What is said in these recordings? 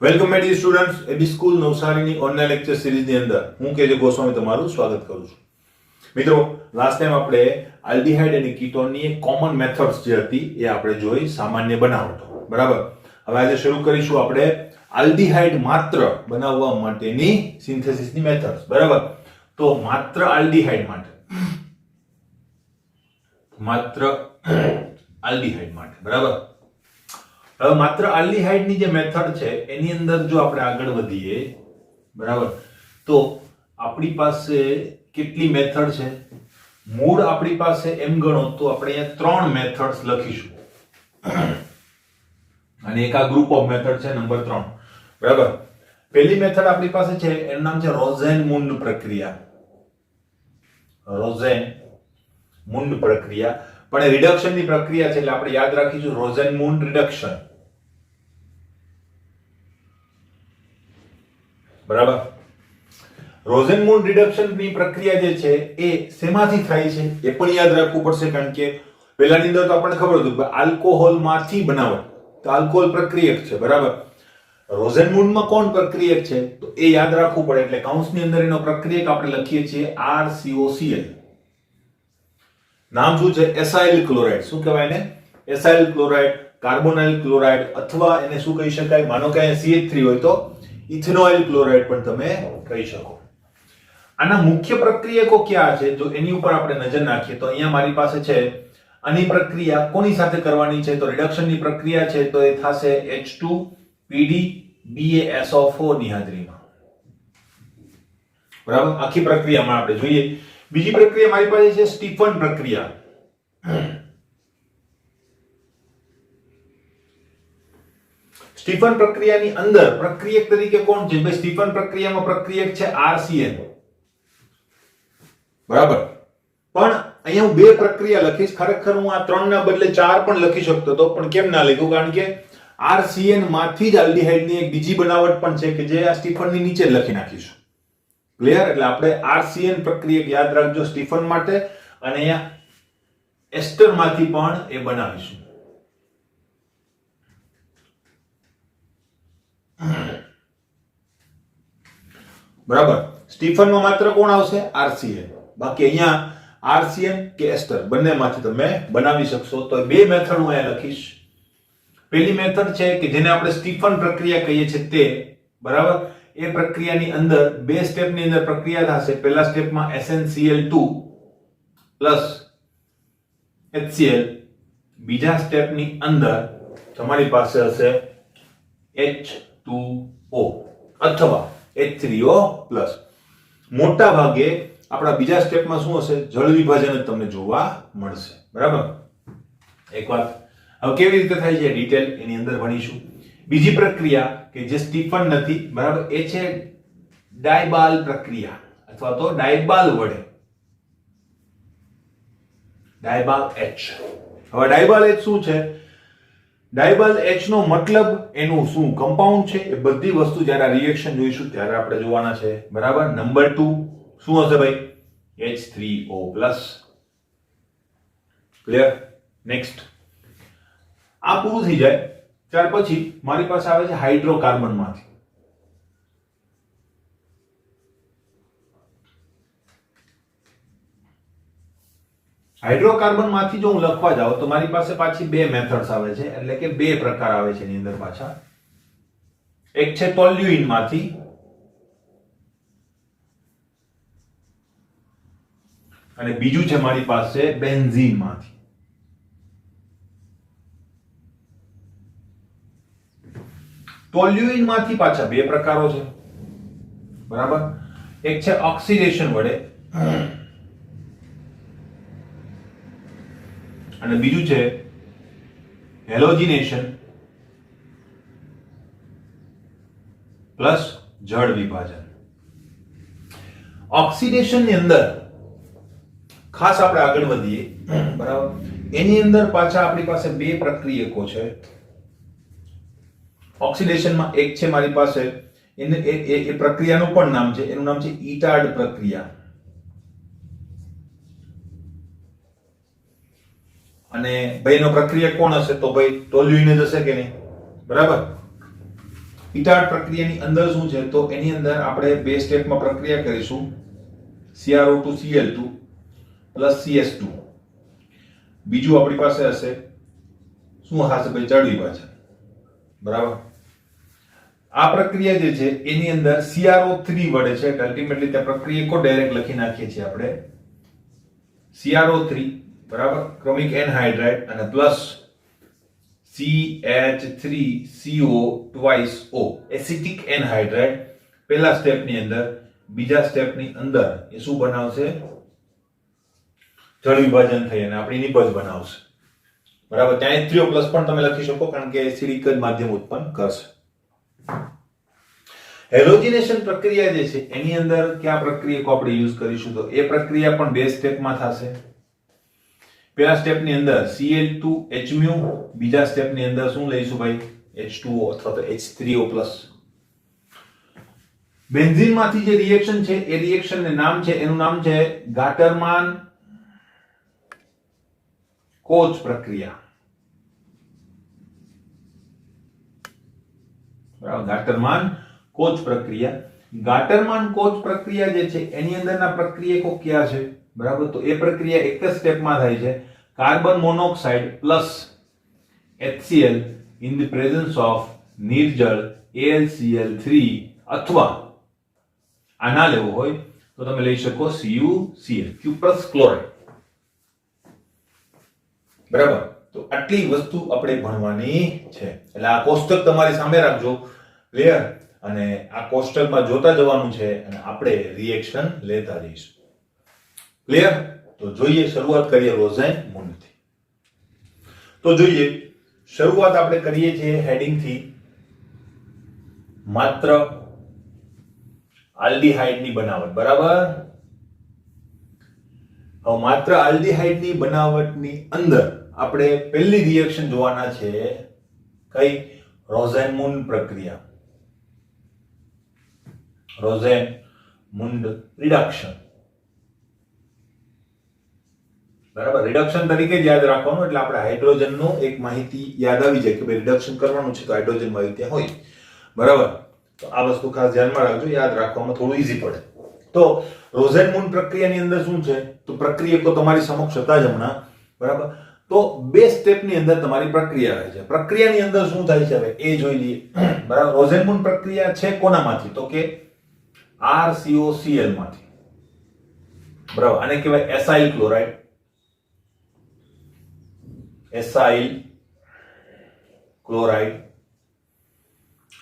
Welcome my dear students AB school નવસારીની online lecture સિરીઝની અંદર હું કેજે ગોસ્વામી તમારું સ્વાગત કરું છું. મિત્રો, લાસ્ટ ટાઈમ આપણે આલ્ડીહાઇડ અને કીટોનની એક કોમન મેથડ્સ જે હતી એ આપણે જોઈ, સામાન્ય બનાવટો. બરાબર. હવે આજે શરૂ કરીશું આપણે આલ્ડીહાઇડ માત્ર બનાવવા માટેની સિન્થેસિસની મેથડ્સ. બરાબર. તો માત્ર આલ્ડીહાઇડ માટે બરાબર. હવે માત્ર આલ્ડીહાઇડની જે મેથડ છે એની અંદર જો આપણે આગળ વધીએ, બરાબર, તો આપણી પાસે કેટલી મેથડ છે? મૂળ આપણી પાસે એમ ગણો તો આપણે અહીંયા 3 મેથડ્સ લખીશું અને એક આ ગ્રુપ ઓફ મેથડ છે નંબર 3. બરાબર. પહેલી મેથડ આપણી પાસે છે એનું નામ છે રોઝેનમુન્ડ પ્રક્રિયા. રોઝેનમુન્ડ પ્રક્રિયા પણ એ રિડક્શનની પ્રક્રિયા છે એટલે આપણે યાદ રાખીશું રોઝેનમુન્ડ રિડક્શન. બરાબર. રોઝેનમુન્ડ રિડક્શનની પ્રક્રિયા જે છે એ શેમાંથી થાય છે એ પણ યાદ રાખવું પડશે, કારણ કે પહેલાની અંદર તો આપણને ખબર હતું કે આલ્કોહોલમાંથી બનાવે તો આલ્કોહોલ પ્રક્રિયક છે. બરાબર. રોઝેનમુન્ડમાં કોણ પ્રક્રિયક છે તો એ યાદ રાખવું પડે, એટલે કૌંસની અંદર એનો પ્રક્રિયક આપણે લખીએ છીએ RCOCl. નામ શું છે? Acyl chloride. શું કહેવાય એને? એસાઇલ ક્લોરાઇડ, કાર્બોનાઇલ ક્લોરાઇડ, અથવા એને શું કહી શકાય? માનો કે અહીંયા CH3 હોય તો ઇથેનોઇલ ક્લોરાઇડ પણ તમે કહી શકો. આના મુખ્ય પ્રક્રિયકો ક્યાં છે જો એની ઉપર આપણે નજર નાખીએ તો અહીંયા મારી પાસે છે. આની પ્રક્રિયા કોની સાથે કરવાની છે? તો રિડક્શનની પ્રક્રિયા છે તો એ થશે H2PD BaSO4 ની હાજરીમાં. બરાબર. આખી પ્રક્રિયામાં આપણે જોઈએ. બીજી પ્રક્રિયા મારી પાસે છે સ્ટીફન પ્રક્રિયા. સ્ટીફન પ્રક્રિયાની અંદર પ્રક્રિયક તરીકે કોણ છે? ભાઈ, સ્ટીફન પ્રક્રિયામાં પ્રક્રિયક છે RCN. બરાબર. પણ અહીંયા હું 2 પ્રક્રિયા લખીશ. ખરેખર હું આ 3 ના બદલે 4 પણ લખી શકતો હતો, પણ કેમ ના લખ્યું? કારણ કે RCN માંથી જ આલ્ડીહાઇડની એક બીજી બનાવટ પણ છે કે જે આ સ્ટીફનની નીચે લખી નાખીશું. ક્લિયર? એટલે આપણે RCN પ્રક્રિયક યાદ રાખજો સ્ટીફન માટે, અને અહીંયા એસ્ટર માંથી પણ એ બનાવીશું. બરાબર. સ્ટીફનમાં માત્ર કોણ આવશે? RCN. બાકી અહીંયા RCN કે એસ્ટર બંનેમાંથી તમે બનાવી શકશો. તો 2 મેથડ હું અહીંયા લખીશ. પહેલી મેથડ છે કે જેને આપણે સ્ટીફન પ્રક્રિયા કહીએ છીએ તે. બરાબર. એ પ્રક્રિયાની અંદર 2 સ્ટેપની અંદર પ્રક્રિયા થશે. પહેલા સ્ટેપમાં SnCl2 HCl. બીજા સ્ટેપની અંદર તમારી પાસે હશે H2O અથવા H3O+. મોટા ભાગે આપણા બીજા સ્ટેપમાં શું હશે? જળ વિભાજન જ તમને જોવા મળશે. બરાબર. એક વાત હવે કેવી રીતે થાય છે ડિટેલ એની અંદર ભણીશું. બીજી પ્રક્રિયા કે જે સ્ટીફન નથી, બરાબર, એ છે ડાયબાલ પ્રક્રિયા અથવા તો ડાયબાલ વડે ડાયબાલ H. હવે ડાયબાલ H શું છે? ડાયબાલ H નો મતલબ એનું શું કમ્પાઉન્ડ છે એ બધી વસ્તુ જ્યારે આ રિએક્શન જોઈશું ત્યારે આપણે જોવાના છે. બરાબર. નંબર 2 શું હશે ભાઈ? H3O+. ક્લિયર? નેક્સ્ટ. આ પૂરું થઈ જાય ત્યાર પછી મારી પાસે આવે છે હાઇડ્રોકાર્બન માંથી. હાઇડ્રોકાર્બન માંથી જો હું લખવા જાઉં તો મારી પાસે પાછી 2 મેથડ્સ આવે છે, એટલે કે 2 પ્રકાર આવે છે એની અંદર પાછા. એક છે ટોલ્યુઇન માંથી અને બીજું છે મારી પાસે બેન્ઝીન માંથી. ટોલ્યુઇન માંથી પાછા 2 પ્રકારો છે. બરાબર. એક છે ઓક્સિડેશન વડે અને બીજું છે હેલોજિનેશન પ્લસ જળ વિભાજન. ઓક્સિડેશન ની અંદર ખાસ આપણે આગળ વધીએ. બરાબર. એની અંદર પાછા આપણી પાસે 2 પ્રક્રિયકો છે. ઓક્સિડેશનમાં એક છે મારી પાસે એ પ્રક્રિયાનું પણ નામ છે, એનું નામ છે ઇટાર્ડ પ્રક્રિયા. અને ભાઈ એનો પ્રક્રિયા કોણ હશે? તો ભાઈ ટોલ્યુઇન જ હશે કે નહીં? બરાબર. ઇટાડ પ્રક્રિયાની અંદર શું છે તો એની અંદર આપણે બે સ્ટેપમાં પ્રક્રિયા કરીશું CrO2 Cl2 CS2. બીજું આપણી પાસે હશે શું હશે ભાઈ જળ વિભાજન. બરાબર. આ પ્રક્રિયા જે છે એની અંદર CrO3 વડે છે એટલે અલ્ટિમેટલી તે પ્રક્રિયા કો ડાયરેક્ટ લખી નાખીએ છીએ આપણે CrO3 બરાબર ક્રોમિક એનહાઇડ્રાઇડ અને plus CH3CO twice O acetic anhydride પહેલા સ્ટેપની અંદર બીજા સ્ટેપની અંદર એ શું બનાવશે જળ વિભાજન થઈ અને આપણી નિપજ બનાવશે. બરાબર. ત્યાં H3O+ પણ તમે લખી શકો કારણ કે એસિડિક જ માધ્યમ ઉત્પન્ન કરશે. હેલોજિનેશન પ્રક્રિયા જે છે એની અંદર કયા પ્રક્રિયાકો આપણે યુઝ કરીશું તો એ પ્રક્રિયા પણ બે સ્ટેપમાં થશે. પહેલા સ્ટેપની અંદર Cl2H μ, બીજા સ્ટેપની અંદર શું લઈશું ભાઈ H2O અથવા તો H3O+. બેન્ઝીન માંથી જે રિએક્શન છે એ રિએક્શન ને નામ છે એનું નામ છે ગાટરમાન કોચ પ્રક્રિયા. બરાબર. ગાટરમાન કોચ પ્રક્રિયા. ગાટરમાન કોચ પ્રક્રિયા જે છે એની અંદરના પ્રક્રિયકો કયા છે બરાબર તો એ પ્રક્રિયા એક જ સ્ટેપમાં થાય છે carbon monoxide plus HCl in the presence of નિર્જળ AlCl3 અથવા આ ના લેવો હોય તો તમે લઈ શકો CuCl ક્યુપ્રસ ક્લોરાઇડ. બરાબર. તો આટલી વસ્તુ આપણે ભણવાની છે એટલે આ કોષ્ટક તમારી સામે રાખજો ક્લિયર અને આ કોષ્ટકમાં જોતા જવાનું છે અને આપણે રિએક્શન લેતા જઈશું. ક્લિયર. તો જોઈએ શરૂઆત કરીએ રોઝેન મૂનથી. તો જોઈએ શરૂઆત આપણે કરીએ છીએ હેડિંગ થી માત્ર આલ્ડીહાઇડ ની બનાવટ. બરાબર. હવે માત્ર આલ્ડીહાઇડ ની બનાવટની અંદર આપણે પહેલી રિએક્શન જોવાના છે કઈ રોઝેનમુન્ડ પ્રક્રિયા. રોઝેનમુન્ડ રિડક્શન. બરાબર. રિડક્શન તરીકે જ યાદ રાખવાનું એટલે આપણે હાઇડ્રોજનનો એક માહિતી યાદ આવી જાય કે ભાઈ રિડક્શન કરવાનું છે તો હાઇડ્રોજન માહિતી ત્યાં હોય. બરાબર. તો આ વસ્તુ ખાસ ધ્યાનમાં રાખજો, યાદ રાખવામાં થોડું ઈઝી પડે. તો રોઝેનમુન્ડ પ્રક્રિયાની અંદર શું છે તો પ્રક્રિયકો તમારી સમક્ષ હતા જ હમણાં. બરાબર. તો બે સ્ટેપની અંદર તમારી પ્રક્રિયા રહે છે. પ્રક્રિયાની અંદર શું થાય છે હવે એ જોઈ લઈએ. બરાબર. રોઝેનમુન્ડ પ્રક્રિયા છે કોનામાંથી તો કે RCOCl માંથી. બરાબર. આને કહેવાય એસાઇલ ક્લોરાઇડ. Acyl chloride.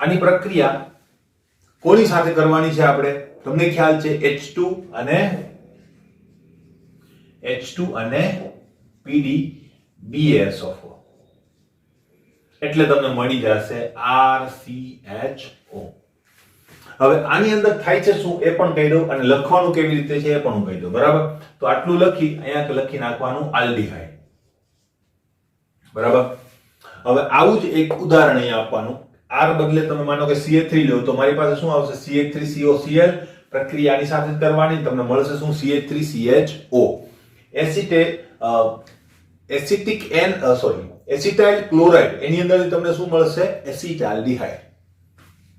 આની પ્રક્રિયા કોની સાથે કરવાની છે આપણે તમને ખ્યાલ છે H2 અને PDBSO4 એટલે તમને મળી જશે RCHO. હવે આની અંદર થાય છે શું એ પણ કહી દઉં અને લખવાનું કેવી રીતે છે એ પણ હું કહી દઉં. બરાબર. તો આટલું લખી અહીંયા લખી નાખવાનું આલ્ડીહાઇડ. બરાબર. હવે આવું જ એક ઉદાહરણ અહીંયા આપવાનું. R બદલે તમે માનો કે CH3 લો તો મારી પાસે શું આવશે CH3COCl પ્રક્રિયા આની સાથે જ કરવાની તમને મળશે શું CH3CHO. એસિટાઇલ ક્લોરાઇડ એની અંદર તમને શું મળશે એસિટાલ્ડીહાઇડ.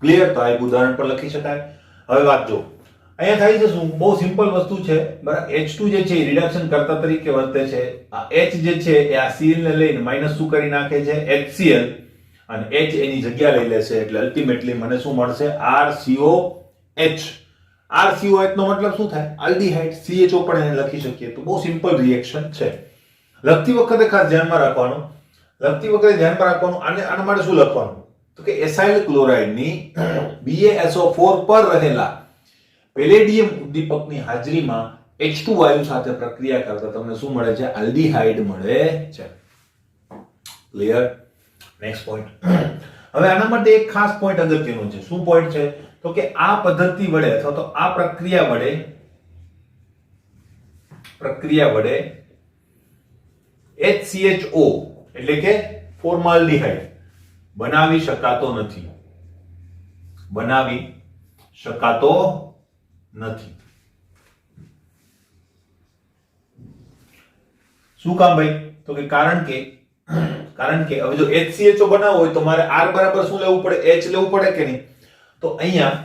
ક્લિયર. તો આ એક ઉદાહરણ પર લખી શકાય. હવે વાત જો અહીંયા થાય છે શું બહુ સિમ્પલ વસ્તુ છે. બરાબર. H2 જે છે રિડક્શન કરતા તરીકે વર્તે છે. આ H જે છે એ આ Cl ને લઈને માઈનસ શું કરી નાખે છે HCl અને H એની જગ્યા લઈ લેશે એટલે અલ્ટિમેટલી મને શું મળશે RCOH. RCOH નો મતલબ શું થાય આલ્ડીહાઇડ. CHO પણ એને લખી શકીએ તો બહુ સિમ્પલ રિએક્શન છે. લખતી વખતે ખાસ ધ્યાનમાં રાખવાનું આના માટે શું લખવાનું તો કે એસાઇલ ક્લોરાઇડ ની BaSO4 પર રહેલા પેલેડિયમ ઉદ્દીપકની હાજરીમાં H2 વાયુ સાથે પ્રક્રિયા કરતા તમને શું મળે છે આલ્ડીહાઇડ મળે છે. ક્લિયર. Next point. હવે આના માટે એક ખાસ પોઈન્ટ અગત્યનો છે. શું પોઈન્ટ છે તો કે આ પદ્ધતિ વડે અથવા તો આ પ્રક્રિયા વડે HCHO એટલે કે ફોર્માલ્ડીહાઇડ બનાવી શકાતો નથી. શું કામ ભાઈ તો કે કારણ કારણ કે હવે જો HCHO બનાવવો હોય તો મારે R બરાબર શું લેવું પડે? H લેવું પડે કે નહીં? તો અહીંયા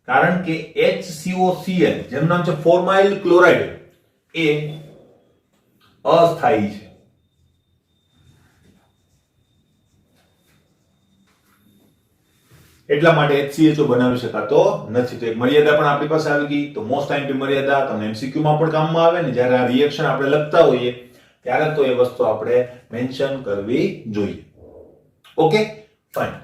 કારણ કે HCOCl જેનું નામ છે ફોર્માઇલ ક્લોરાઇડ એ અસ્થાયી છે, એટલા માટે HCHO બનાવી શકાતો નથી. તો એક મર્યાદા પણ આપણી પાસે આવી ગઈ. તો મોસ્ટ ટાઈમ મર્યાદા તમને MCQ માં પણ કામમાં આવે ને, જ્યારે આ રિએક્શન આપણે લખતા હોઈએ ત્યારે તો એ વસ્તુ આપણે મેન્શન કરવી જોઈએ. Okay fine.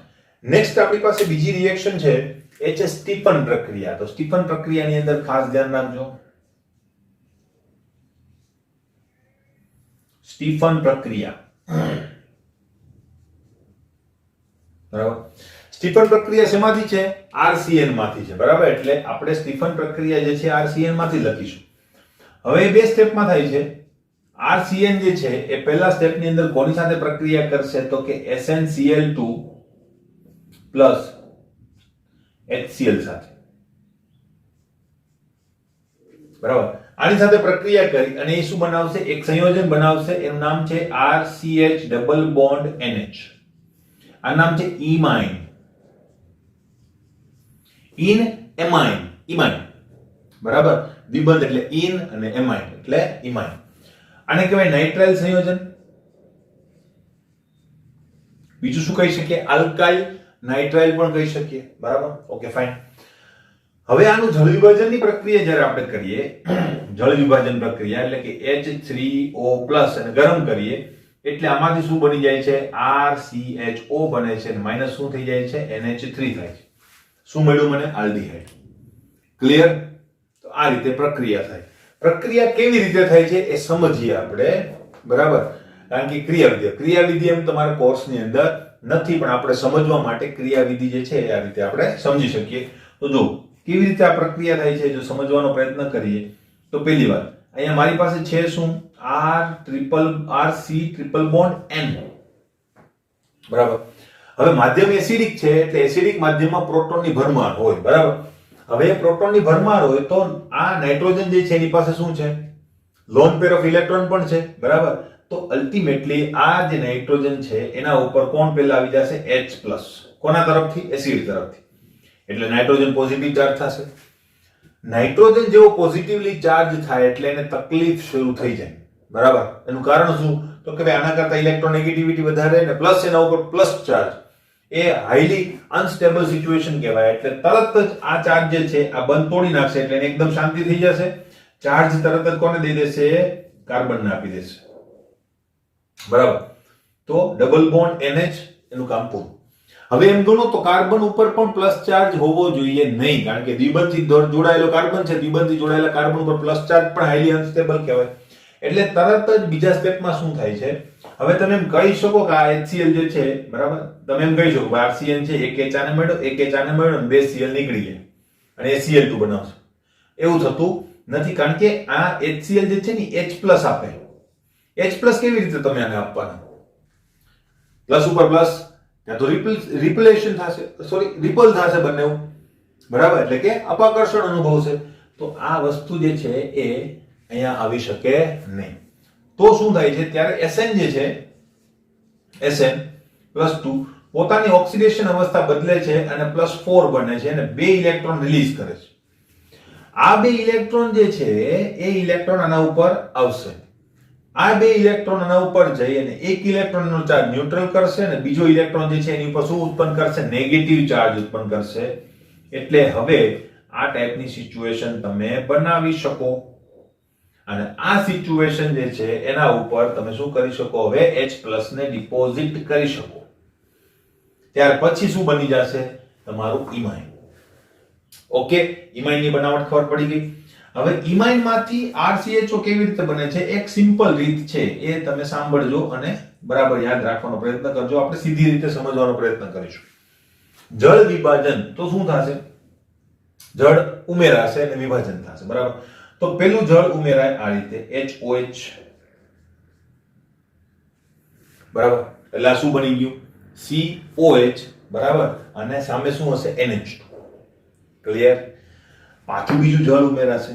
નેક્સ્ટ આપણી પાસે બીજી રિએક્શન છે એ છે સ્ટીફન પ્રક્રિયા. તો સ્ટીફન પ્રક્રિયાની અંદર ખાસ ધ્યાન રાખજો. સ્ટીફન પ્રક્રિયા, બરાબર. સ્ટીફન પ્રક્રિયા શેમાંથી છે? RCN માંથી છે, બરાબર. એટલે આપણે સ્ટીફન પ્રક્રિયા જે છે RCN માંથી લખીશું. હવે બે સ્ટેપમાં થાય છે. RCN જે છે એ પહેલા સ્ટેપની અંદર કોની સાથે પ્રક્રિયા કરશે? તો કે SnCl2 પ્લસ HCl સાથે, બરાબર. આની સાથે પ્રક્રિયા કરી અને એ શું બનાવશે? એક સંયોજન બનાવશે. એનું નામ છે RCH ડબલ બોન્ડ NH. આ નામ છે ઇમાઇન. ઇન એમાઇન, ઇમાઇન, બરાબર. દ્વિબંધ એટલે ઇન અને એમાઇન એટલે ઇમાઇન. આને કહેવાય નાઇટ્રાઇલ સંયોજન. બીજું શું કહી શકીએ? આલ્કાઇલ નાઇટ્રાઇલ પણ કહી શકીએ, બરાબર. Okay fine. હવે આનું જળ વિભાજનની પ્રક્રિયા જ્યારે આપણે કરીએ, જળ વિભાજન પ્રક્રિયા એટલે કે H3O+ અને ગરમ કરીએ એટલે આમાંથી શું બની જાય છે? RCHO બને છે અને માઈનસ શું થઈ જાય છે? NH3 થાય છે. શું મળ્યું મને? આલ્ડીહાઇડ. ક્લિયર? તો આ રીતે પ્રક્રિયા થાય. પ્રક્રિયા કેવી રીતે થાય છે એ સમજીએ આપણે, બરાબર. કારણ કે ક્રિયાવિધિ એમ તમારા કોર્સની અંદર નથી, પણ આપણે સમજવા માટે ક્રિયાવિધિ જે છે આ રીતે આપણે સમજી શકીએ. તો જો કેવી રીતે આ પ્રક્રિયા થાય છે જો સમજવાનો પ્રયત્ન કરીએ તો પહેલી વાત અહીંયા મારી પાસે છે શું? RC ટ્રિપલ બોન્ડ N, બરાબર. હવે માધ્યમ એસિડિક છે એટલે એસિડિક માધ્યમમાં પ્રોટોનની ભરમાર હોય, બરાબર. હવે પ્રોટોનની ભરમાર હોય તો આ નાઇટ્રોજન જે છે એની પાસે શું છે? લોન પેર ઓફ ઇલેક્ટ્રોન પણ છે, બરાબર. તો અલ્ટિમેટલી આ જે નાઇટ્રોજન છે એના ઉપર કોણ પહેલા આવી જશે? H+. કોના તરફથી? એસિડ તરફથી. એટલે નાઇટ્રોજન પોઝિટિવ ચાર્જ થશે. નાઇટ્રોજન જેવો પોઝિટિવલી ચાર્જ થાય એટલે એને તકલીફ શરૂ થઈ જાય, બરાબર. એનું કારણ શું? તો કે ભાઈ આના કરતા ઇલેક્ટ્રોનેગેટિવિટી વધારે ને પ્લસ એના ઉપર પ્લસ ચાર્જ, એ હાઈલી અનસ્ટેબલ સિચ્યુએશન કહેવાય. એટલે તરત જ આ ચાર્જ જે છે આ બંધ તોડી નાખશે એટલે એને એકદમ શાંતિ થઈ જશે. ચાર્જ તરત જ કોને દઈ દેશે? કાર્બનને આપી દેશે, બરાબર. તો ડબલ બોન્ડ NH એનું કામ પૂરું. હવે એમ ગણો તો કાર્બન ઉપર પણ પ્લસ ચાર્જ હોવો જોઈએ નહીં, કારણ કે દ્વિબંધથી જોડાયેલો કાર્બન છે. દ્વિબંધથી જોડાયેલા કાર્બન ઉપર પ્લસ ચાર્જ પણ હાઈલી અનસ્ટેબલ કહેવાય. એટલે તરત જ બીજા સ્ટેપમાં શું થાય છે? હવે તમે એમ કહી શકો કે આ HCl જે છે, બરાબર, તમે એમ કહી શકો કે RCN છે, એક H આને મળ્યો, એક H આને મળ્યો અને બે Cl નીકળી ગયા અને Cl2 બનાવશે. એવું થતું નથી, કારણ કે આ HCl જે છે ને H+ આપે. H+ કેવી રીતે તમે આને આપવાના? પ્લસ ઉપર પ્લસ, ત્યાં તો રિપલેશન થશે, રિપલ થશે બંને, બરાબર. એટલે કે અપાકર્ષણ અનુભવશે. તો આ વસ્તુ જે છે એ અહીંયા આવી શકે નહીં. તો શું થાય છે? ત્યારે Sn જે છે, Sn+2 પોતાની ઓક્સિડેશન અવસ્થા બદલે છે અને +4 બને છે અને બે ઇલેક્ટ્રોન રિલીઝ કરે છે. આ બે ઇલેક્ટ્રોન જે છે એ ઇલેક્ટ્રોન આના ઉપર આવશે. આ બે ઇલેક્ટ્રોન આના ઉપર જઈ અને એક ઇલેક્ટ્રોનનો ચાર્જ ન્યુટ્રલ કરશે અને બીજો ઇલેક્ટ્રોન જે છે એની ઉપર શું ઉત્પન્ન કરશે? નેગેટિવ ચાર્જ ઉત્પન્ન કરશે. એટલે હવે આ ટાઈપની સિચ્યુએશન તમે બનાવી શકો અને આ સિચ્યુએશન જે છે એના ઉપર તમે શું કરી શકો? હવે H+ ને ડિપોઝિટ કરી શકો. ત્યાર પછી શું બની જશે? તમારું ઇમાઇન. ઓકે, ઇમાઇનની બનાવટ ખબર પડી ગઈ. હવે ઇમાઇન માંથી RCHO કેવી રીતે બને છે? એક સિમ્પલ રીત છે, એ તમે સાંભળજો અને બરાબર યાદ રાખવાનો પ્રયત્ન કરજો. આપણે સીધી રીતે સમજવાનો પ્રયત્ન કરીશું. જળ વિભાજન તો શું થશે? જળ ઉમેરાશે અને વિભાજન થશે, બરાબર. તો પેલું જળ ઉમેરાય આ રીતે HOH, બરાબર. એટલે આ શું બની ગયું? COH, બરાબર. અને સામે શું હશે? NH2. ક્લિયર? પાછું બીજું જળ ઉમેરાશે.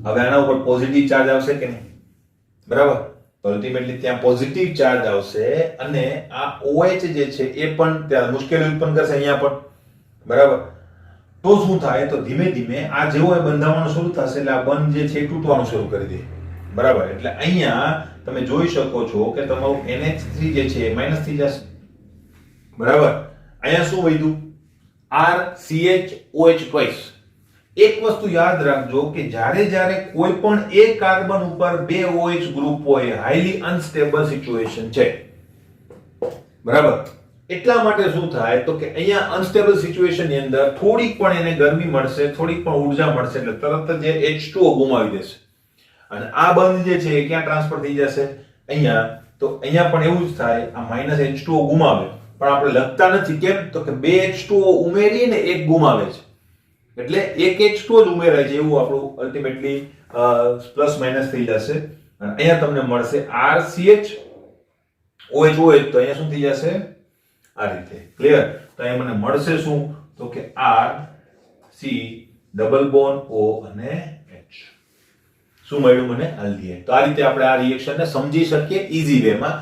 હવે આના ઉપર પોઝિટિવ ચાર્જ આવશે કે નહીં? બરાબર. તો અલ્ટિમેટલી ત્યાં પોઝિટિવ ચાર્જ આવશે અને આ OH જે છે એ પણ ત્યાં મુશ્કેલી ઉત્પન્ન કરશે અહીંયા પણ. બરાબર. તો શું થાય તો ધીમે ધીમે આ જેવો એ બંધાવાનું શરૂ થશે એટલે આ બંધ જે છે એ તૂટવાનું શરૂ કરી દે. બરાબર. એટલે અહીંયા તમે જોઈ શકો છો કે તમારું NH3 જે છે એ માઈનસ થઈ જશે. બરાબર. અહીંયા શું વધ્યું? RCHOH twice. એક વસ્તુ યાદ રાખજો કે જ્યારે કોઈ પણ એક કાર્બન ઉપર બે OH ગ્રુપ હોય, હાઈલી અનસ્ટેબલ સિચ્યુએશન છે. બરાબર. એટલા માટે શું થાય તો કે અહીંયા અનસ્ટેબલ સિચ્યુએશન ની અંદર થોડીક પણ એને ગરમી મળશે, થોડીક પણ ઊર્જા મળશે એટલે તરત જ H2O ગુમાવી દેશે. અને આ બંધ જે છે એ ક્યાં ટ્રાન્સફર થઈ જશે? અહીંયા. તો અહીંયા પણ એવું જ થાય, આ માઈનસ H2O ગુમાવે પણ આપણે લખતા નથી. કેમ? તો કે બે H2O ઉમેરીને એક ગુમાવે છે એટલે એક H2O જ ઉમેરાય છે એવું આપણું અલ્ટિમેટલી પ્લસ માઈનસ થઈ જશે. અને અહીંયા તમને મળશે RCH OH OH. તો અહીંયા શું થઈ જશે? આ રીતે. ક્લિયર? તો અહીંયા મને મળશે શું તો કે RC ડબલ બોન્ડ O અને H. શું મળ્યું મને? આલ્ડીહાઇડ. તો આ રીતે આપણે આ રિએક્શનને સમજી શકીએ ઈઝી વેમાં.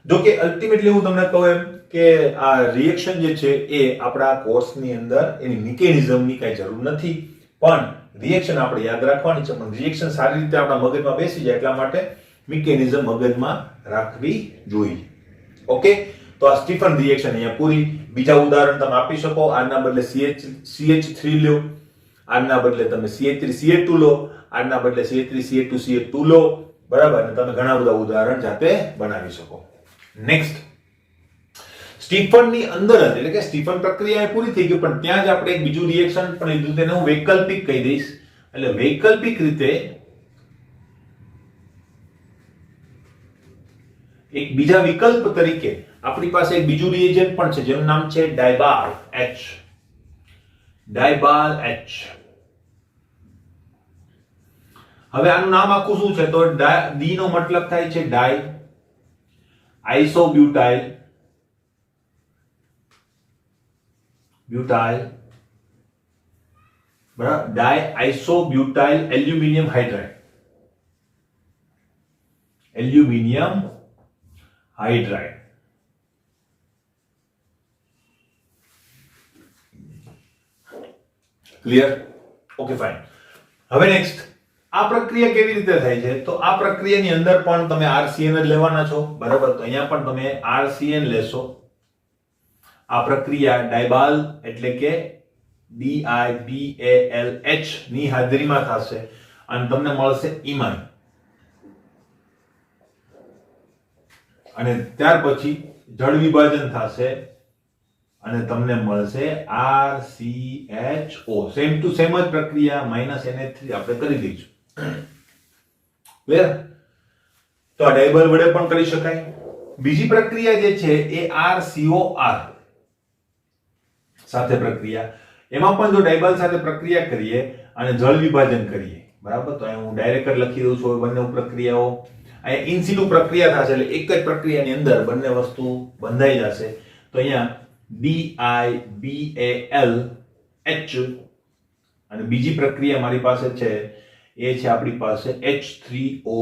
જો કે અલ્ટિમેટલી હું તમને કહું એમ કે આ રિએક્શન જે છે એ આપણા કોર્સની અંદર એની મિકેનિઝમની કઈ જરૂર નથી, પણ રિએક્શન આપણે યાદ રાખવાની છે. પણ રિએક્શન સારી રીતે આપણા મગજમાં બેસી જાય એટલા માટે મિકેનિઝમ મગજમાં રાખવી જોઈએ. ઓકે. તો આ સ્ટીફન રિએક્શન અહીંયા પૂરી. બીજા ઉદાહરણ તમે આપી શકો. આના બદલે CH3 લો, આના બદલે તમે CH3CH2 લો, આના બદલે CH3CH2CH2 લો. બરાબર. અને તમે ઘણા બધા ઉદાહરણ જાતે બનાવી શકો. નેક્સ્ટ, સ્ટીફનની અંદર જ એટલે કે સ્ટીફન પ્રક્રિયા એ પૂરી થઈ ગઈ, પણ ત્યાં જ આપણે એક બીજું રિએક્શન પણ લીધું, તેને હું વૈકલ્પિક કહી દઈશ. એટલે વૈકલ્પિક રીતે એક બીજા વિકલ્પ તરીકે આપણી પાસે એક બીજું રિએજન્ટ પણ છે જેનું નામ છે ડાયબાલ H. ડાયબાલ H. હવે આનું નામ આખું શું છે તો ડી નો મતલબ થાય છે ડાય, આઇસોબ્યુટાઇલ, બ્યુટાઇલ, બરાબર, di isobutyl aluminium hydride. Aluminium hydride. Clear? Okay fine. હવે નેક્સ્ટ, આ પ્રક્રિયા કેવી રીતે થાય છે તો આ પ્રક્રિયાની અંદર પણ તમે RCN જ લેવાના છો. બરાબર. તો અહીંયા પણ તમે RCN લેશો. આ પ્રક્રિયા ડાયબાલ એટલે કે DIBALH ની હાજરીમાં થશે અને તમને મળશે ઇમાન. અને ત્યાર પછી જળ વિભાજન થશે અને તમને મળશે RCHO. સેમ ટુ સેમ જ પ્રક્રિયા -NH3 આપણે કરી દઈશું. ક્લિયર? તો આ ડાયબાલ વડે પણ કરી શકાય. બીજી પ્રક્રિયા જે છે એ RCOR સાથે પ્રક્રિયા. એમાં પણ જો ડાયબાલ સાથે પ્રક્રિયા કરીએ અને જળ વિભાજન કરીએ, બરાબર, તો અહીં હું ડાયરેક્ટ લખી દઉં છું બંને પ્રક્રિયાઓ. અહીંયા ઇન સિટુ પ્રક્રિયા થશે એટલે એક જ પ્રક્રિયાની અંદર બંને વસ્તુ બંધાઈ જશે. તો અહીંયા DIBALH અને બીજી પ્રક્રિયા મારી પાસે છે એ છે આપણી પાસે H3O+.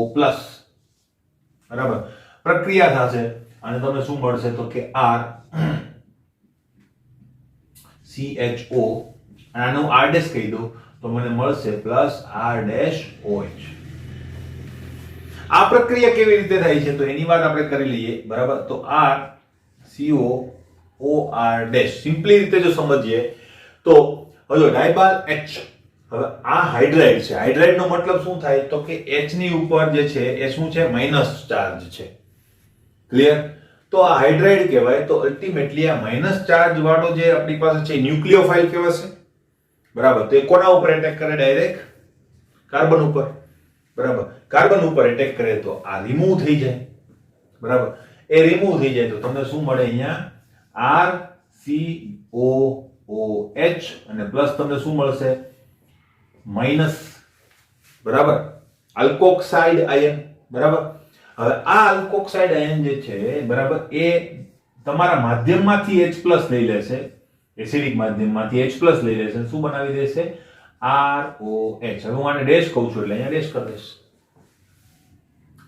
બરાબર. પ્રક્રિયા થશે અને તમને શું મળશે તો કે RCHO અને આનું R' કહી દો તો મને મળશે +R'OH. આ પ્રક્રિયા કેવી રીતે થાય છે તો એની વાત આપણે કરી લઈએ. બરાબર. તો RCOOR' સિમ્પલી રીતે જો સમજીએ તો હવે ડાયબાલ H, હવે આ હાઇડ્રાઇડ છે. હાઇડ્રાઇડ નો મતલબ શું થાય તો કે H ની ઉપર જે છે એ શું છે? માઈનસ ચાર્જ છે. ક્લિયર? તો આ હાઇડ્રાઇડ કહેવાય. તો અલ્ટિમેટલી આ માઈનસ ચાર્જ વાળો જે આપણી પાસે છે ન્યુક્લિયોફાઇલ કહેવાશે. બરાબર. તો એ કોના ઉપર એટેક કરે? ડાયરેક્ટ કાર્બન ઉપર. બરાબર. કાર્બન ઉપર એટેક કરે તો આ રિમૂવ થઈ જાય. બરાબર. એ રિમૂવ થઈ જાય તો તમને શું મળે? અહીંયા RCOOH અને પ્લસ તમને શું મળશે? માઈનસ. બરાબર. Alkoxide ion. બરાબર. હવે આ આલ્કોક્સાઇડ આયન જે છે, બરાબર, એ તમારા માધ્યમમાંથી H+ લઈ લેશે, એસિડિક માધ્યમમાંથી H+ લઈ લેશે, શું બનાવી દેશે? ROH. હવે હું આને ડેશ કહું છું એટલે અહીંયા ડેશ કરી દઈશ.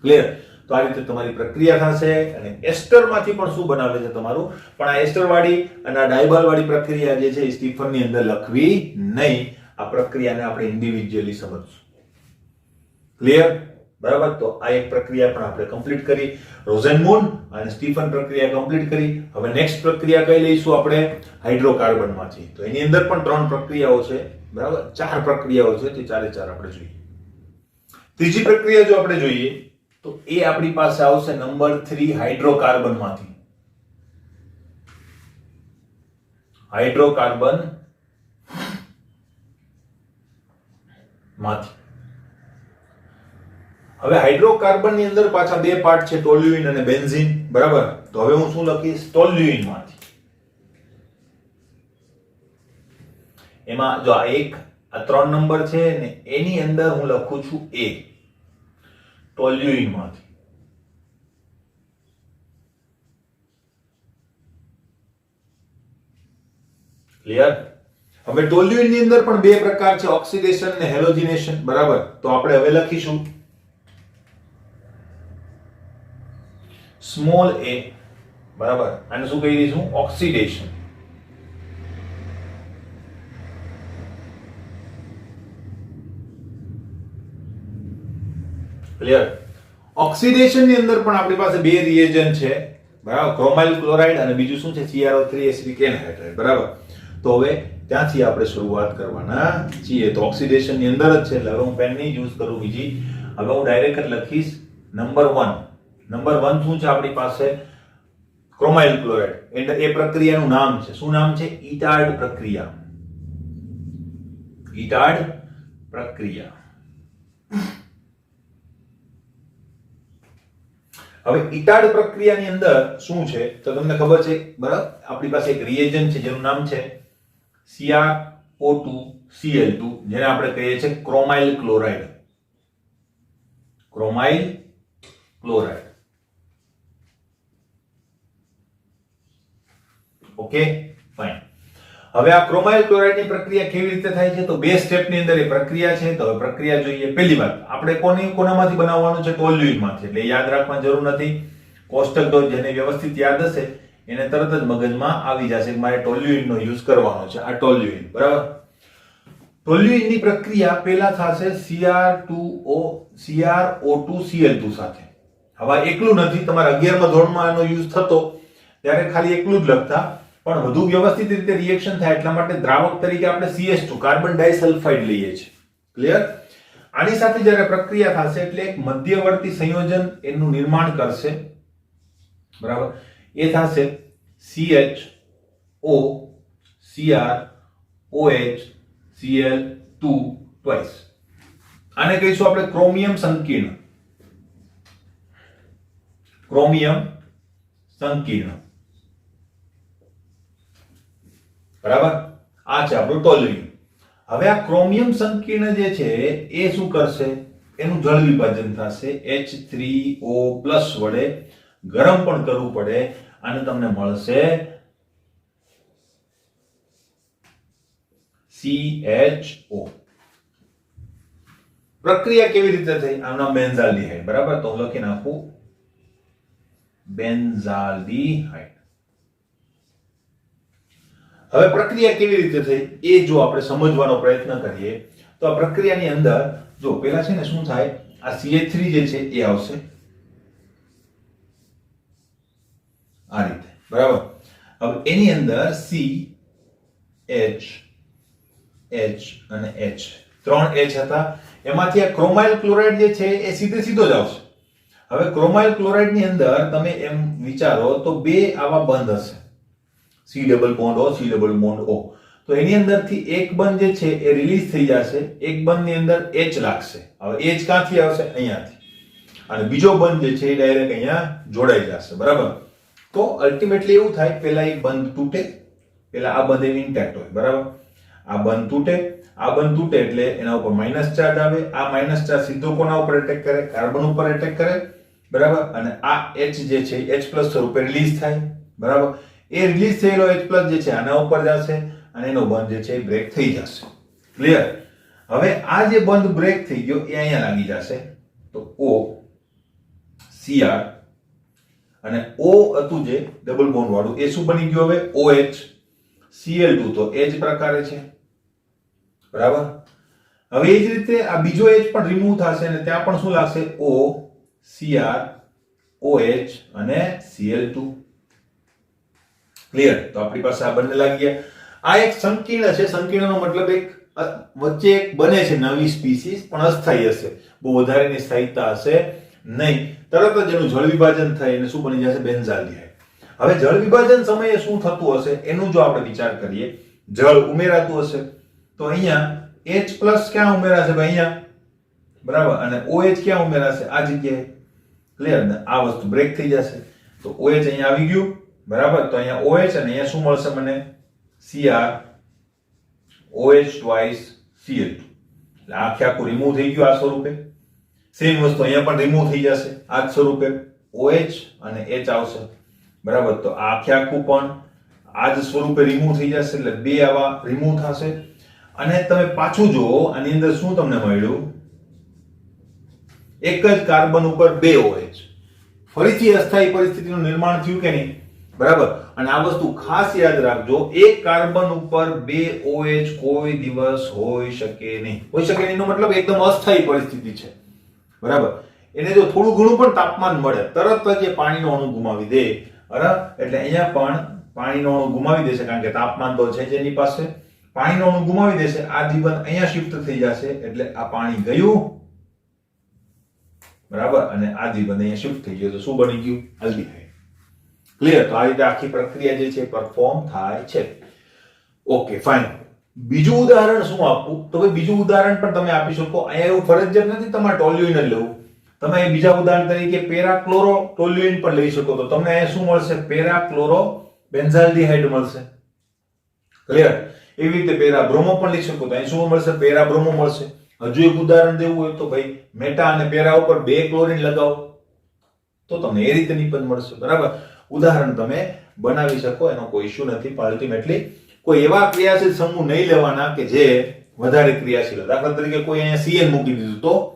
ક્લિયર? તો આ રીતે તમારી પ્રક્રિયા થશે અને એસ્ટરમાંથી પણ શું બનાવે છે તમારું, પણ આ એસ્ટર વાળી અને આ ડાયબલ વાળી પ્રક્રિયા જે છે એ સ્ટીફનની અંદર લખવી નહીં. આ પ્રક્રિયાને આપણે ઇન્ડિવિડ્યુઅલી સમજશું. ક્લિયર? બરાબર? તો આ એક પ્રક્રિયા પણ આપણે કમ્પ્લીટ કરી, રોઝનમૂન અને સ્ટીફન પ્રક્રિયા કમ્પ્લીટ કરી. હવે નેક્સ્ટ પ્રક્રિયા કઈ લઈશું આપણે? હાઇડ્રોકાર્બનમાંથી. તો એની અંદર પણ 3 પ્રક્રિયાઓ છે, બરાબર? 4 પ્રક્રિયાઓ છે, તે ચારે ચાર આપણે જોઈએ. ત્રીજી પ્રક્રિયા જો આપણે જોઈએ તો એ આપણી પાસે આવશે નંબર 3 હાઇડ્રોકાર્બનમાંથી. હાઇડ્રોકાર્બન માંથી. હવે હાઇડ્રોકાર્બન ની અંદર પાછા 2 પાર્ટ છે, ટોલ્યુઇન અને બેન્ઝીન, બરાબર? તો હવે હું શું લખીશ? ટોલ્યુઇન માંથી. એમાં જો આ 3 નંબર છે ને એની અંદર હું લખું છું A, ટોલ્યુઇન માંથી. ક્લિયર? હવે ટોલ્યુઇન ની અંદર પણ 2 પ્રકાર છે, ઓક્સિડેશન અને હેલોજિનેશન, બરાબર? તો આપણે હવે લખીશું સ્મોલ a, બરાબર? આને શું કહી દઈશું? ઓક્સિડેશન. ક્લિયર? ઓક્સિડેશન ની અંદર પણ આપણી પાસે 2 રિએજન્ટ છે, બરાબર? ક્રોમાઇલ ક્લોરાઇડ અને બીજું શું છે? CrO3 એસિડિક એનહાઇડ્રાઇડ, બરાબર? તો હવે ત્યાંથી આપણે શરૂઆત કરવાના છીએ. તો ઓક્સિડેશન ની અંદર જ છે એટલે હવે હું પેન નહીં યુઝ કરું બીજી. હવે હું ડાયરેક્ટ લખીશ નંબર 1. નંબર 1 શું છે આપણી પાસે? ક્રોમાઇલ ક્લોરાઇડ. એટલે એ પ્રક્રિયાનું નામ છે, શું નામ છે? ઇટાર્ડ પ્રક્રિયા. ઇટાર્ડ પ્રક્રિયા. હવે ઇટાર્ડ પ્રક્રિયાની અંદર શું છે તો તમને ખબર છે, બરાબર? આપણી પાસે એક રિએજન્ટ છે જેનું નામ છે CrO2Cl2, જેને આપણે કહીએ છીએ ક્રોમાઇલ ક્લોરાઇડ. ક્રોમાઇલ ક્લોરાઇડ. Okay, fine. હવે આ ક્રોમાઇલ ક્લોરાઇડની પ્રક્રિયા કેવી રીતે થાય છે? તો 2 સ્ટેપની અંદર એ પ્રક્રિયા છે. તો હવે પ્રક્રિયા જોઈએ. પહેલી વાત, આપણે કોનામાંથી બનાવવાનું છે? ટોલ્યુઇનમાંથી. એટલે યાદ રાખવાની જરૂર નથી. કોષ્ટક તો જેને વ્યવસ્થિત યાદ હશે એને તરત જ મગજમાં આવી જશે કે મારે ટોલ્યુઇનનો યુઝ કરવાનો છે. આ ટોલ્યુઇન, બરાબર? ટોલ્યુઇનની પ્રક્રિયા પહેલા થશે CrO2Cl2 સાથે. હવે એકલું નથી, તમારે 11મા ધોરણમાં આનો યુઝ થતો ત્યારે ખાલી એકલું જ લખતા, પણ વધુ વ્યવસ્થિત રીતે રિએક્શન થાય એટલા માટે દ્રાવક તરીકે આપણે CH2 કાર્બન ડાઇસલ્ફાઇડ લઈએ છીએ. ક્લિયર? આની સાથે જ્યારે પ્રક્રિયા થશે એટલે એક મધ્યવર્તી સંયોજન એનું નિર્માણ કરશે, બરાબર? એ થશે CHO CrOH Cl2 ટ્વાઇસ. આને કહીશું આપણે ક્રોમિયમ સંકીર્ણ. ક્રોમિયમ સંકીર્ણ, બરાબર? આ છે આપણું ટોલ્યુઇન. હવે આ ક્રોમિયમ સંકીર્ણ જે છે એ શું કરશે? એનું જળ વિભાજન થશે H3O+ વડે, ગરમ પણ કરવું પડે અને તમને મળશે CHO. પ્રક્રિયા કેવી રીતે થઈ? આનું નામ બેન્ઝાલ્ડિહાઇડ, બરાબર? તો હું લખી નાખું બેન્ઝાલ્ડિહાઇડ. હવે પ્રક્રિયા કેવી રીતે થઈ એ જો આપણે સમજવાનો પ્રયત્ન કરીએ તો આ પ્રક્રિયાની અંદર જો પહેલા છે ને શું થાય? આ CH3 જે છે એ આવશે આ રીતે, બરાબર? હવે એની અંદર C, H, H અને H, 3 H હતા. એમાંથી આ ક્રોમાઇલ ક્લોરાઇડ જે છે એ સીધો જ આવશે. હવે ક્રોમાઇલ ક્લોરાઇડ ની અંદર તમે એમ વિચારો તો 2 આવા બંધ હશે, C double bond O, C double bond O. તો એની અંદરથી એક બંધ જે છે એ રિલીઝ થઈ જશે, એક બંધની અંદર H લાગશે. હવે H ક્યાંથી આવશે? અહીંયાથી. અને બીજો બંધ જે છે એ ડાયરેક્ટ અહીંયા જોડાઈ જશે, બરાબર? તો અલ્ટિમેટલી એવું થાય, પહેલા એક બંધ તૂટે, પહેલા આ બંધ ઇન્ટેક્ટ હોય, બરાબર? આ બંધ તૂટે, આ બંધ તૂટે એટલે એના ઉપર માઈનસ ચાર્જ આવે. આ માઈનસ ચાર્જ સીધો કોના ઉપર એટેક કરે? કાર્બન ઉપર એટેક કરે, બરાબર? અને આ H જે છે H+ સ્વરૂપે રિલીઝ થાય, બરાબર? એ રિલીઝ થયેલો H+ જે છે આના ઉપર જશે અને એનો બંધ જે છે એ બ્રેક થઈ જશે. ક્લિયર? હવે આ જે બંધ બ્રેક થઈ ગયો એ અહીંયા લાગી જશે. તો O Cr અને O હતું જે ડબલ બોન્ડ વાળું એ શું બની ગયું હવે OH Cl2 તો એ જ પ્રકારે છે બરાબર હવે એ જ રીતે આ બીજો H પણ રિમૂવ થશે અને ત્યાં પણ શું લાગશે O Cr OH અને Cl2 ક્લિયર તો આપણી પાસે આ બંને લાગી ગયા આ એક સંકીર્ણ છે સંકીર્ણનો મતલબ એક વચ્ચે એક બને છે નવી સ્પીસીસ પણ અસ્થાયી હશે બહુ વધારેની સ્થાયીતા હશે નહીં તરત જ એનું જળ વિભાજન થાય અને શું બની જશે બેન્ઝાલ્ડિહાઇડ હવે જળ વિભાજન સમયે શું થતું હશે એનું જો આપણે વિચાર કરીએ જળ ઉમેરાતું હશે તો અહીંયા H+ ક્યાં ઉમેરાશે ભાઈ અહીંયા બરાબર અને OH ક્યાં ઉમેરાશે આ જગ્યાએ ક્લિયર ને આ વસ્તુ બ્રેક થઈ જશે તો OH અહીંયા આવી ગયું બરાબર તો અહીંયા OH અને અહીંયા શું મળશે મને Cr OH twice Cl2 એટલે આખું રિમૂવ થઈ ગયું આ સ્વરૂપે સેમ વસ્તુ અહીંયા પણ રિમૂવ થઈ જશે આ જ સ્વરૂપે OH અને H આવશે બરાબર તો આ આખું પણ આ જ સ્વરૂપે રિમૂવ થઈ જશે એટલે બે આવા રિમૂવ થશે અને તમે પાછું જુઓ આની અંદર શું તમને મળ્યું એક જ કાર્બન ઉપર બે OH ફરીથી અસ્થાયી પરિસ્થિતિનું નિર્માણ થયું કે નહીં બરાબર અને આ વસ્તુ ખાસ યાદ રાખજો એક કાર્બન ઉપર બે OH કોઈ દિવસ હોઈ શકે નહીં એનો મતલબ એકદમ અસ્થાયી પરિસ્થિતિ છે બરાબર એને જો થોડું ઘણું પણ તાપમાન મળે તરત જ એ પાણીનો અણુ ગુમાવી દે બરાબર એટલે અહીંયા પણ પાણીનો અણુ ગુમાવી દેશે કારણ કે તાપમાન તો છે જ એની પાસે પાણીનો અણુ ગુમાવી દેશે આ દ્વિબંધ અહીંયા શિફ્ટ થઈ જશે એટલે આ પાણી ગયું બરાબર અને આ દ્વિબંધ અહીંયા શિફ્ટ થઈ ગયો તો શું બની ગયું આલ્ડીહાઇડ ક્લિયર તો આ રીતે આખી પ્રક્રિયા જે છે પરફોર્મ થાય છે ઓકે ફાઇન બીજું ઉદાહરણ શું આપું તો ભાઈ બીજું ઉદાહરણ પણ તમે આપી શકો અહીંયા એવું ફરજિયાત નથી તમારે ટોલ્યુઇન જ લેવું તમે બીજા ઉદાહરણ તરીકે પેરાક્લોરો ટોલ્યુઇન પણ લઈ શકો તો તમને અહીંયા શું મળશે પેરાક્લોરો બેન્ઝાલ્ડિહાઇડ મળશે ક્લિયર એવી રીતે પેરાબ્રોમો પણ લઈ શકો તો અહીં શું મળશે પેરાબ્રોમો મળશે હજુ એક ઉદાહરણ દેવું હોય તો ભાઈ મેટા અને પેરા ઉપર બે ક્લોરીન લગાવો તો તમને એ રીતે નિબંધ મળશે બરાબર ઉદાહરણ તમે બનાવી શકો એનો કોઈ ઇશ્યુ નથી પણ અલ્ટિમેટલી કોઈ એવા ક્રિયાશીલ સમૂહ નહીં લેવાના કે જે વધારે ક્રિયાશીલ દાખલા તરીકે કોઈ અહીંયા CN મૂકી દીધું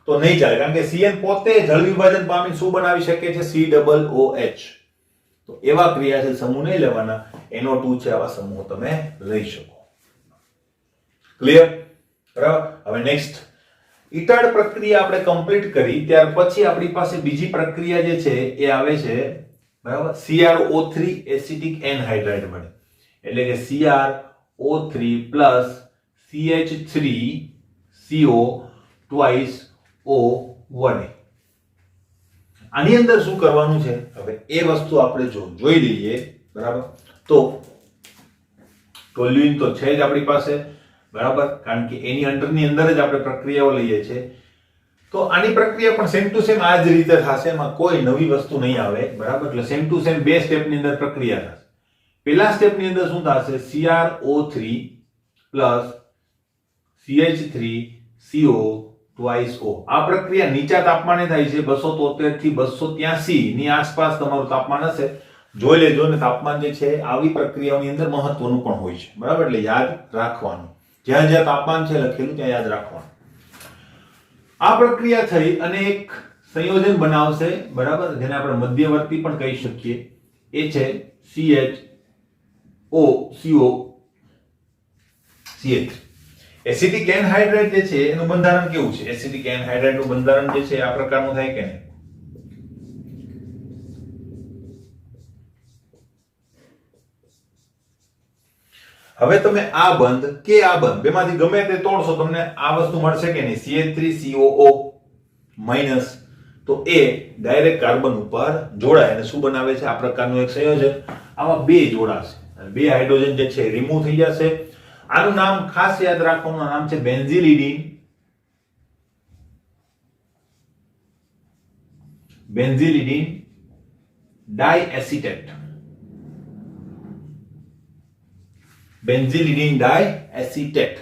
તો નહીં ચાલે કારણ કે CN પોતે જળ વિભાજન પામી શું બનાવી શકે છે COOH તો એવા ક્રિયાશીલ સમૂહ નહીં લેવાના NO2 છે આવા સમૂહ તમે લઈ શકો ક્લિયર બરાબર હવે નેક્સ્ટ ઇટાડ પ્રક્રિયા આપણે કમ્પ્લીટ કરી ત્યાર પછી આપણી પાસે બીજી પ્રક્રિયા જે છે એ આવે છે બરાબર CrO3 એસિટિક એનહાઇડ્રાઇડ બને એટલે કે CrO3 CH3CO twice O1 આની અંદર શું કરવાનું છે હવે એ વસ્તુ આપણે જોઈ લઈએ બરાબર તો ટોલ્યુઇન તો છે જ આપણી પાસે બરાબર કારણ કે એની અંદરની અંદર જ આપણે પ્રક્રિયાઓ લઈએ છીએ તો આની પ્રક્રિયા પણ સેમ ટુ સેમ આ જ રીતે થશે એમાં કોઈ નવી વસ્તુ નહીં આવે બરાબર એટલે સેમ ટુ સેમ બે સ્ટેપની અંદર પ્રક્રિયા થશે પહેલા સ્ટેપની અંદર શું થશે CrO3 CH3CO twice O આ પ્રક્રિયા નીચા તાપમાને થાય છે 273 થી 283 ની આસપાસ તમારું તાપમાન હશે જોઈ લેજો ને તાપમાન જે છે આવી પ્રક્રિયાઓની અંદર મહત્વનું પણ હોય છે બરાબર એટલે યાદ રાખવાનું જ્યાં જ્યાં તાપમાન છે લખેલું ત્યાં યાદ રાખવાનું આ પ્રક્રિયા થઈ અને એક સંયોજન બનાવશે બરાબર જેને આપણે મધ્યવર્તી પણ કહી શકીએ એ છે CH3 એસિટિક એનહાઇડ્રાઇડ જે છે એનું બંધારણ કેવું છે એસિટિક એનહાઇડ્રાઇડ નું બંધારણ જે છે આ પ્રકારનું થાય કે નહીં હવે તમે આ બંધ કે આ બંધ બેમાંથી ગમે તે તોડશો તમને આ વસ્તુ મળશે કે નહીં CH3COO માઈનસ તો એ ડાયરેક્ટ કાર્બન ઉપર જોડાય અને શું બનાવે છે આ પ્રકારનું એક સંયોજન આમાં બે જોડાશે અને બે હાઇડ્રોજન જે છે રિમૂવ થઈ જશે આનું નામ ખાસ યાદ રાખવાનું નામ છે બેન્ઝિલિડીન ડાઇએસિટેટ બેન્ઝિલિડીન ડાઇએસિટેટ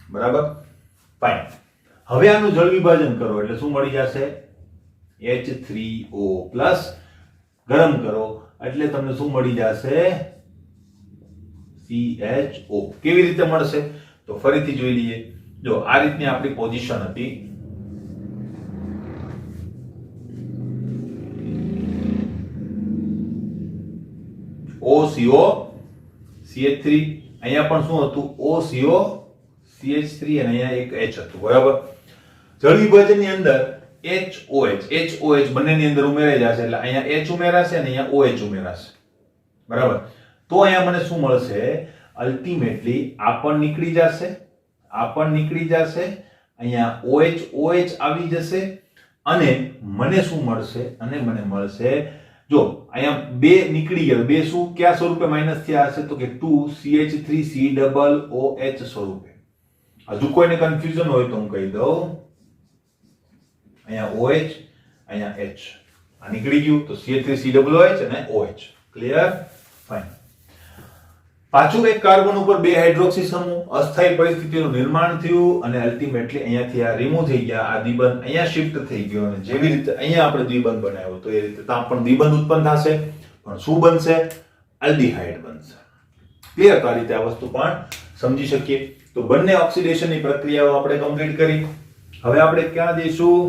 બરાબર ફાઇન હવે આનું જળ વિભાજન કરો એટલે શું મળી જશે H3O ગરમ કરો એટલે તમને શું મળી જશે CHO કેવી રીતે મળશે તો ફરીથી જોઈ લઈએ જો આ રીતની આપણી પોઝિશન હતી OCO CH3, અહીંયા પણ શું હતું OCO CH3 અને અહીંયા એક H હતું, બરાબર. જળ વિભાજનની અંદર HOH બંનેની અંદર ઉમેરાઈ જશે એટલે અહીંયા H ઉમેરાશે અને અહીંયા OH ઉમેરાશે, બરાબર. તો અહીંયા મને શું મળશે? અલ્ટિમેટલી આ પણ નીકળી જશે, આ પણ નીકળી જશે, અહીંયા OH આવી જશે અને મને શું મળશે? અને મને મળશે, જો અહીંયા બે નીકળી ગયા, બે શું કયા સ્વરૂપે માઈનસ થયા હશે? તો કે 2CH3COOH સ્વરૂપે. હજુ કોઈને કન્ફ્યુઝન હોય તો હું કહી દઉં, અહીંયા OH અહીંયા H, આ નીકળી ગયું તો CH3COOH અને OH. ક્લિયર? ફાઇન. પાછું એક કાર્બન ઉપર બે હાઇડ્રોક્સી સમૂહ, અસ્થાયી પરિસ્થિતિનું નિર્માણ થયું અને અલ્ટિમેટલી અહીંયાથી આ રિમૂવ થઈ ગયા, આ દ્વિબંધ અહીંયા શિફ્ટ થઈ ગયો અને જેવી રીતે અહીંયા આપણે દ્વિબંધ બનાવ્યો તો એ રીતે ત્યાં પણ દ્વિબંધ ઉત્પન્ન થશે, પણ શું બનશે? આલ્ડીહાઇડ બનશે. ક્લિયર? તો આ રીતે આ વસ્તુ પણ સમજી શકીએ. તો બંને ઓક્સિડેશનની પ્રક્રિયાઓ આપણે કમ્પ્લીટ કરી. હવે આપણે ક્યાં જઈશું?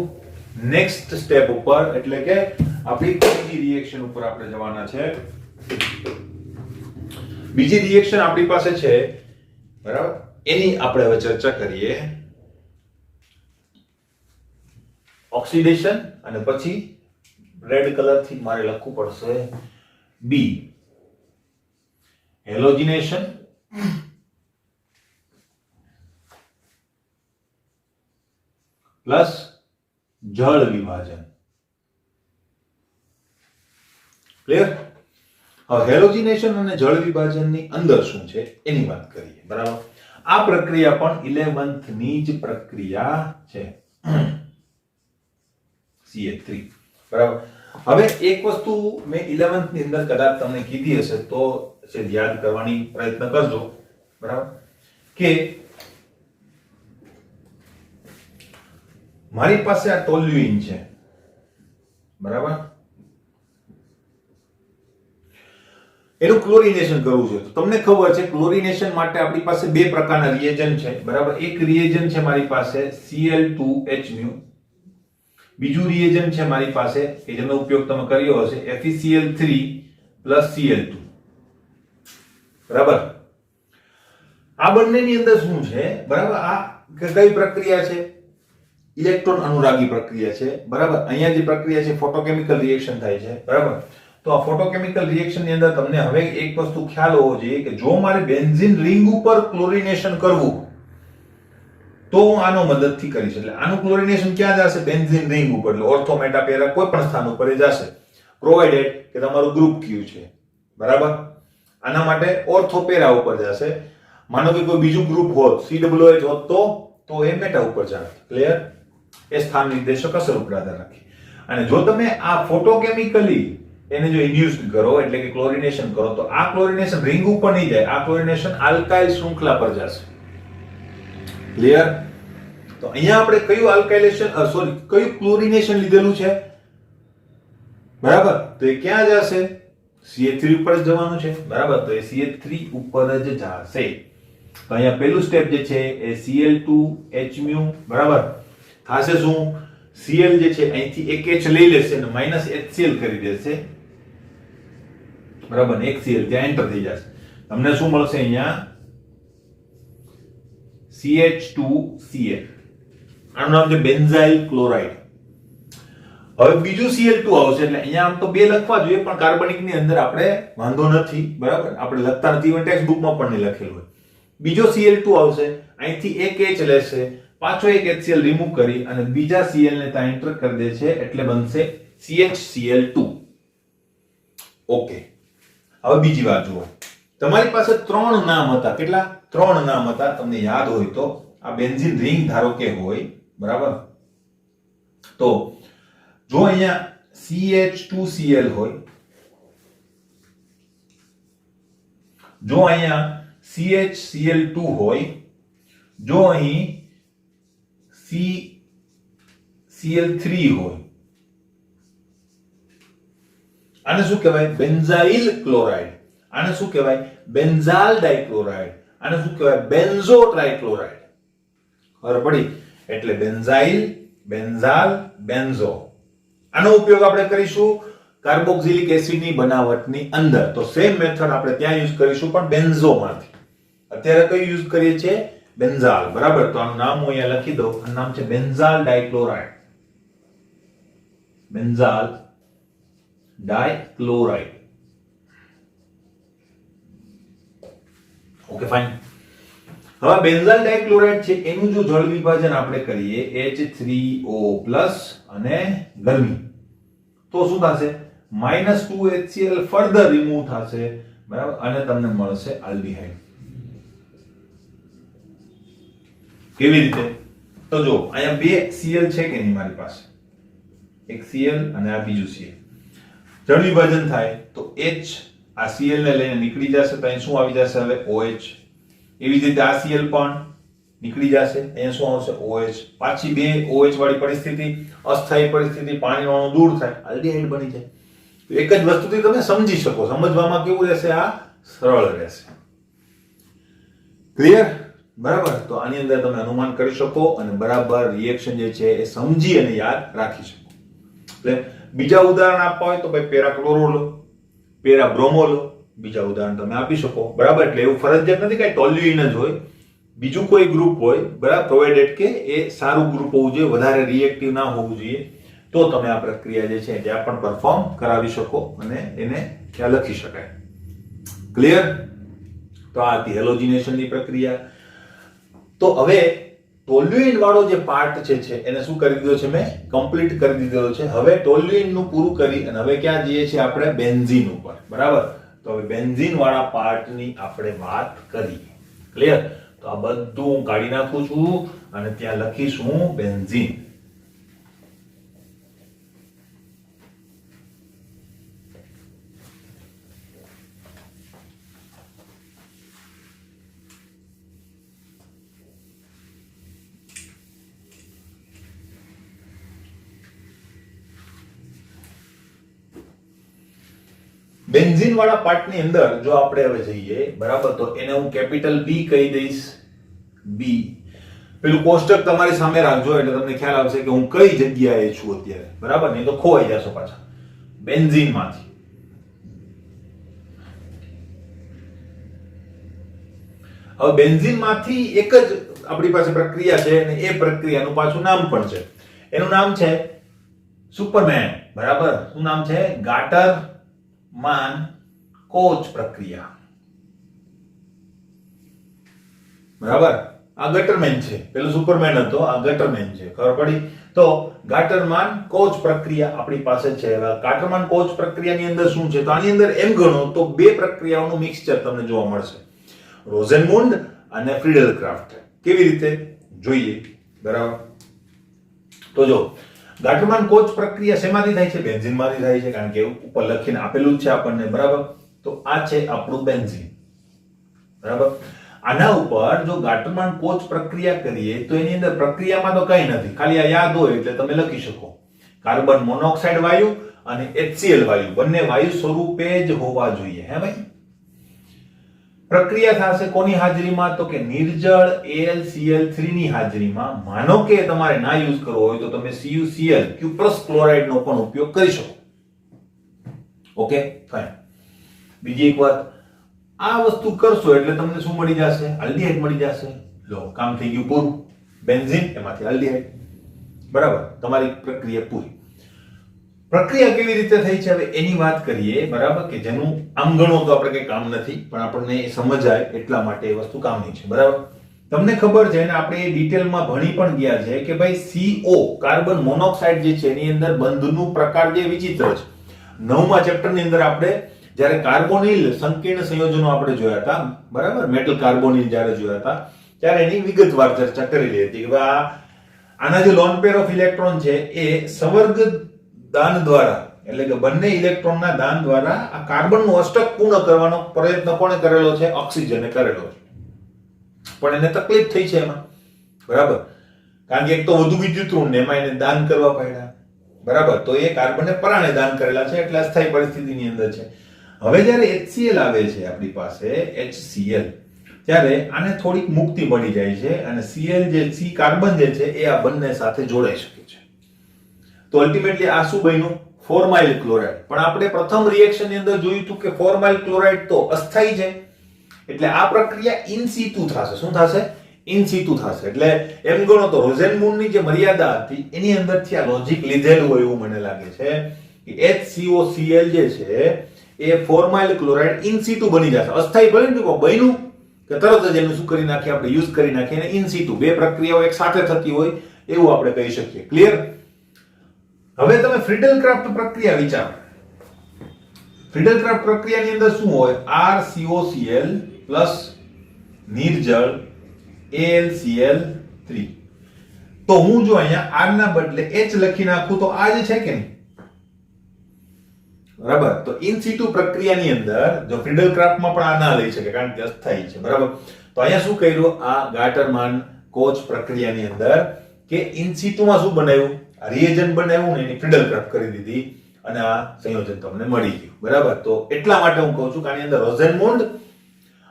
નેક્સ્ટ સ્ટેપ ઉપર, એટલે કે આપણી બીજી રિએક્શન ઉપર આપણે જવાના છે. બીજી રિએક્શન આપણી પાસે છે, બરાબર, એની આપણે હવે ચર્ચા કરીએ. ઓક્સિડેશન અને પછી રેડ કલર થી મારે લખવું પડશે બી, હેલોજિનેશન પ્લસ જળ વિભાજન. ક્લિયર? હવે હેલોજિનેશન અને જળ વિભાજનની અંદર શું છે એની વાત કરીએ, બરાબર. આ પ્રક્રિયા પણ 11th ની જ પ્રક્રિયા છે, CH3, બરાબર. હવે એક વસ્તુ મેં 11th ની અંદર કદાચ તમને કીધી હશે તો યાદ કરવાની પ્રયત્ન કરજો, બરાબર, કે મારી પાસે આ ટોલ્યુઇન છે, બરાબર, એનું ક્લોરિનેશન કરવું છે. તો તમને ખબર છે ક્લોરિનેશન માટે આપણી પાસે બે પ્રકારના રિએજન્ટ છે, બરાબર. એક રિએજન્ટ છે મારી પાસે Cl2H-, બીજું રિએજન્ટ છે મારી પાસે કે જેનો ઉપયોગ તમે કર્યો હશે FeCl3 Cl2, બરાબર. આ બંનેની અંદર શું છે, બરાબર, આ કઈ પ્રક્રિયા છે? ઇલેક્ટ્રોન અનુરાગી પ્રક્રિયા છે, બરાબર. અહીંયા જે પ્રક્રિયા છે ફોટોકેમિકલ રિએક્શન થાય છે, બરાબર. તો આ ફોટોકેમિકલ રિએક્શન ની અંદર તમને હવે એક વસ્તુ ખ્યાલ હોવો જોઈએ કે જો મારે બેન્ઝીન રિંગ ઉપર ક્લોરિનેશન કરવું તો હું આનો મદદથી કરીશ. એટલે આનું ક્લોરિનેશન ક્યાં જશે? બેન્ઝીન રિંગ ઉપર, એટલે ઓર્થો મેટા પેરા કોઈ પણ સ્થાન ઉપર એ જશે, પ્રોવાઇડેડ કે તમારું ગ્રુપ ક્યુ છે, બરાબર. આના માટે ઓર્થો પેરા ઉપર જશે. માનો કે કોઈ બીજું ગ્રુપ હોત, COOH હોત તો એ મેટા ઉપર જાય. ક્લિયર? એ સ્થાન નિર્દેશક અસર ઉપર આધાર રાખે. અને જો તમે આ ફોટોકેમિકલી એને જો ઇન્ડ્યુસ્ડ કરો એટલે કે ક્લોરિનેશન કરો તો આ ક્લોરિનેશન રિંગ ઉપર નહીં જાય, આ ક્લોરિનેશન આલ્કાઇલ શૃંખલા પર જશે. ક્લિયર? તો અહીંયા આપણે કયું આલ્કાઇલેશન કયું ક્લોરિનેશન લીધેલું છે, બરાબર. તો એ ક્યાં જશે? CH3 ઉપર જ જવાનું છે, બરાબર. તો એ CH3 ઉપર જ જશે. તો અહીંયા પહેલું સ્ટેપ જે છે એ Cl2H-, બરાબર, થાશે શું? Cl જે છે અહીંથી એક H લઈ લેશે અને -HCl કરી દેશે, બરાબર. એક Cl ત્યાં એન્ટર થઈ જશે. તમને શું મળશે? અહીંયા CH2Cl. આનું નામ છે બેન્ઝાઇલ ક્લોરાઇડ. હવે બીજું Cl2 આવશે એટલે અહીંયા આમ તો બે લખવા જોઈએ પણ કાર્બનિક ની અંદર આપણે વાંધો નથી, બરાબર. આપણે લખતા નથી, ટેક્સ્ટ બુકમાં પણ નહીં લખેલું હોય. બીજો Cl2 આવશે, અહીંથી એક H લેશે, પાછો એક HCl રિમૂવ કરી અને બીજા Cl ને ત્યાં એન્ટર કરી દે છે એટલે બનશે CHCl2. ઓકે. હવે બીજી વાત જુઓ, તમારી પાસે ત્રણ નામ હતા. કેટલા? ત્રણ નામ હતા. તમને યાદ હોય તો આ બેન્ઝીન રિંગ ધારો કે હોય, બરાબર. તો જો અહીંયા CH2Cl હોય, જો અહીંયા CHCl2 હોય, જો અહીં CCl3 હોય, આને શું કહેવાય? Benzyl chloride. આને શું કહેવાય? બેન્ઝાલ ડાઇક્લોરાઇડ. આને શું કહેવાય? બેન્ઝો ટ્રાઇક્લોરાઇડ. ખબર પડી? એટલે બેન્ઝાઇલ, બેન્ઝાલ, બેન્ઝો. આનો ઉપયોગ આપણે કરીશું કાર્બોક્સિલિક એસિડની બનાવટની અંદર. તો સેમ મેથડ આપણે ત્યાં યુઝ કરીશું પણ બેન્ઝોમાંથી. અત્યારે કઈ યુઝ કરીએ છીએ? બેન્ઝાલ. બરાબર, તો આનું નામ હું અહીંયા લખી દઉં. આનું નામ છે બેન્ઝાલ ડાઇક્લોરાઇડ. બેન્ઝાલ ડાઇક્લોરાઇડ. Okay fine. હવે બેન્ઝાલ ડાઇક્લોરાઇડ છે એનું જો જળ વિભાજન આપણે કરીએ H3O+ અને ગરમી, તો શું થશે? -2HCl ફર્ધર રિમૂવ થશે. બરાબર, અને તમને મળશે આલ્ડીહાઇડ. કેવી રીતે? તો જો અહીંયા બે Cl છે કે નહીં મારી પાસે, એક Cl અને આ બીજું Cl. જળ વિભાજન થાય તો H આ Cl ને લઈને નીકળી જશે, તો અહીં શું આવી જશે? હવે OH. એવી જ રીતે આ Cl પણ નીકળી જશે, અહીંયા શું આવશે? OH. પાછી બે OH વાળી પરિસ્થિતિ, અસ્થાયી પરિસ્થિતિ, પાણીનો અણુ દૂર થાય, આલ્ડીહાઇડ બની જાય. તો એક જ વસ્તુથી તમે સમજી શકો. સમજવામાં કેવું રહેશે? આ સરળ રહેશે. ક્લિયર? બરાબર, તો આની અંદર તમે અનુમાન કરી શકો અને બરાબર રિએક્શન જે છે એ સમજી અને યાદ રાખી શકો. એટલે બીજા ઉદાહરણ આપવા હોય તો ભાઈ પેરાક્લોરો લો, પેરાબ્રોમો લો, બીજા ઉદાહરણ તમે આપી શકો. બરાબર, એટલે એવું ફરજિયાત નથી કે ટોલ્યુઇન જ હોય, બીજું કોઈ ગ્રુપ હોય. બરાબર, પ્રોવાઇડેડ કે એ સારું ગ્રુપ હોવું જોઈએ, વધારે રિએક્ટિવ ના હોવું જોઈએ, તો તમે આ પ્રક્રિયા જે છે ત્યાં પણ પરફોર્મ કરાવી શકો અને એને ત્યાં લખી શકાય. ક્લિયર? તો આ હતી હેલોજિનેશનની પ્રક્રિયા. તો હવે ટોલ્યુઇન વાળો જે પાર્ટ છે એને શું કરી દીધો છે? મેં કમ્પ્લીટ કરી દીધો છે. હવે ટોલ્યુઇન નું પૂરું કરી અને હવે ક્યાં જઈએ છીએ આપણે? બેન્ઝીન ઉપર. બરાબર, તો હવે બેન્ઝીન વાળા પાર્ટની આપણે વાત કરીએ. ક્લિયર? તો આ બધું હું કાઢી નાખું છું અને ત્યાં લખીશું બેન્ઝીન. બેન્ઝીન વાળા પાર્ટની અંદર જો આપણે હવે જઈએ, બરાબર, તો એને હું કેપિટલ B કહી દઈશ. B. પેલું કોષ્ટક તમારી સામે રાખજો એટલે તમને ખ્યાલ આવશે કે હું કઈ જગ્યાએ છું અત્યારે. બરાબર, નહીં તો ખોવાઈ જશો પાછા. બેન્ઝીન માંથી હવે બેન્ઝીન માંથી એક જ આપણી પાસે પ્રક્રિયા છે અને એ પ્રક્રિયાનું પાછું નામ પણ છે. એનું નામ છે સુપરમેન. બરાબર, શું નામ છે? ગાટરમાન-કોચ પ્રક્રિયા. બરાબર, આ ગટરમેન છે, પેલું સુપરમેન હતો, આ ગટરમેન છે. ખબર પડી? તો ગાટરમાન-કોચ પ્રક્રિયા આપણી પાસે છે. ગાટરમાન-કોચ પ્રક્રિયાની અંદર શું છે? તો આની અંદર એમ ગણો તો બે પ્રક્રિયાઓનું મિક્સચર તમને જોવા મળશે, રોઝનમુન્ડ અને ફ્રીડલક્રાફ્ટ. કેવી રીતે જોઈએ? બરાબર, તો જો ગાટરમાન-કોચ પ્રક્રિયા શેમાંથી થાય છે? બેન્ઝીનમાંથી થાય છે, કારણ કે ઉપર લખીને આપેલું જ છે આપણને. બરાબર, તો આ છે આપણું બેન્ઝીન. બરાબર, આના ઉપર જો ગાટરમાન-કોચ પ્રક્રિયા કરીએ તો એની અંદર પ્રક્રિયામાં તો કંઈ નથી, ખાલી આ યાદ હોય એટલે તમે લખી શકો. કાર્બન મોનોક્સાઇડ વાયુ અને HCl વાયુ બંને વાયુ સ્વરૂપે જ હોવા જોઈએ. હે ભાઈ? પ્રક્રિયા થશે કોની હાજરીમાં? તો કે નિર્જળ AlCl3 ની હાજરીમાં. માનો કે તમારે ના યુઝ કરવો હોય તો તમે CuCl ક્યુપ્રસ ક્લોરાઇડ નો પણ ઉપયોગ કરી શકો. Okay fine. બીજી એક વાત, આ વસ્તુ કરશો એટલે તમને શું મળી જશે? આલ્ડીહાઇડ મળી જશે. લો, કામ થઈ ગયું પૂરું. બેન્ઝીન એમાંથી આલ્ડીહાઇડ. બરાબર, તમારી પ્રક્રિયા પૂરી. પ્રક્રિયા કેવી રીતે થઈ છે હવે એની વાત કરીએ. બરાબર, કે જેનું આમ ગણો તો આપણે કઈ કામ નથી, પણ આપણને સમજાય એટલા માટે એ વસ્તુ કામની છે. બરાબર, તમને ખબર છે અને આપણે એ ડિટેલમાં ભણી પણ ગયા છે કે ભાઈ CO કાર્બન મોનોક્સાઇડ જે છે એની અંદર બંધનું પ્રકાર જે વિચિત્ર છે. 9મા ચેપ્ટરની અંદર આપણે જ્યારે કાર્બોનિલ સંકીર્ણ સંયોજનો આપણે જોયા હતા, બરાબર, મેટલ કાર્બોનિલ જ્યારે જોયા હતા ત્યારે એની વિગતવાર ચર્ચા કરેલી હતી કે આના જે લોન પેર ઓફ ઇલેક્ટ્રોન છે એ સવર્ગ દાન દ્વારા, એટલે કે બંને ઇલેક્ટ્રોનના દાન દ્વારા આ કાર્બનનું અષ્ટક પૂર્ણ કરવાનો પ્રયત્ન કોણે કરેલો છે? ઓક્સિજને કરેલો છે. પણ એને તકલીફ થઈ છે એમાં. બરાબર, કારણ કે એક તો વધુ વિદ્યુત ઋણ ને એમાં એને દાન કરવા પડ્યા. બરાબર, તો એ કાર્બનને પરાણે દાન કરેલા છે એટલે અસ્થાયી પરિસ્થિતિની અંદર છે. હવે જ્યારે HCl આવે છે આપણી પાસે, HCl, ત્યારે આને થોડીક મુક્તિ મળી જાય છે અને Cl જે C કાર્બન જે છે એ આ બંને સાથે જોડાઈ શકે છે. તો અલ્ટિમેટલી આ શું બન્યું? ફોર્માઇલ ક્લોરાઇડ. પણ આપણે પ્રથમ રિએક્શન ની અંદર જોયું હતું કે ફોર્માઇલ ક્લોરાઇડ તો અસ્થાયી છે, એટલે આ પ્રક્રિયા ઇન સિતુ થશે. શું થશે? ઇન સિતુ થશે. એટલે એમ ગણો તો રોઝેનમૂનની જે મર્યાદા હતી એની અંદરથી આ લોજિક લીધેલું હોય એવું મને લાગે છે કે HCOCl જે છે એ ફોર્માઇલ ક્લોરાઇડ ઇન સિતુ બની જશે. અસ્થાયી ભલે ને બન્યું કે તરત જ એનું શું કરી નાખીએ આપણે, યુઝ કરી નાખીએ અને ઇન સિતુ બે પ્રક્રિયાઓ એક સાથે થતી હોય એવું આપણે કહી શકીએ. ક્લિયર? હવે તમે ફ્રીડલ-ક્રાફ્ટ પ્રક્રિયા વિચારો. ફ્રીડલ-ક્રાફ્ટ પ્રક્રિયાની અંદર શું હોય? RCOCl પ્લસ નિર્જળ AlCl3. તો હું જો અહીંયા R ના બદલે H લખી નાખું તો આ જ છે કે નહીં? બરાબર. તો ઇન સિતુ પ્રક્રિયાની અંદર જો ફ્રીડલ-ક્રાફ્ટમાં પણ આ ના લઈ શકે કારણ કે અસ્થાયી છે. બરાબર. તો અહીંયા શું કર્યું? આ ગાટરમાન કોચ પ્રક્રિયાની અંદર કે ઇન સિતુમાં શું બનાવ્યું? રિએજન્ટ બનાવ્યું ને એની ફ્રીડલ-ક્રાફ્ટ કરી દીધી અને આ સંયોજન તમને મળી ગયું. બરાબર. તો એટલા માટે હું કહું છું કે આની અંદર રોઝેનમુન્ડ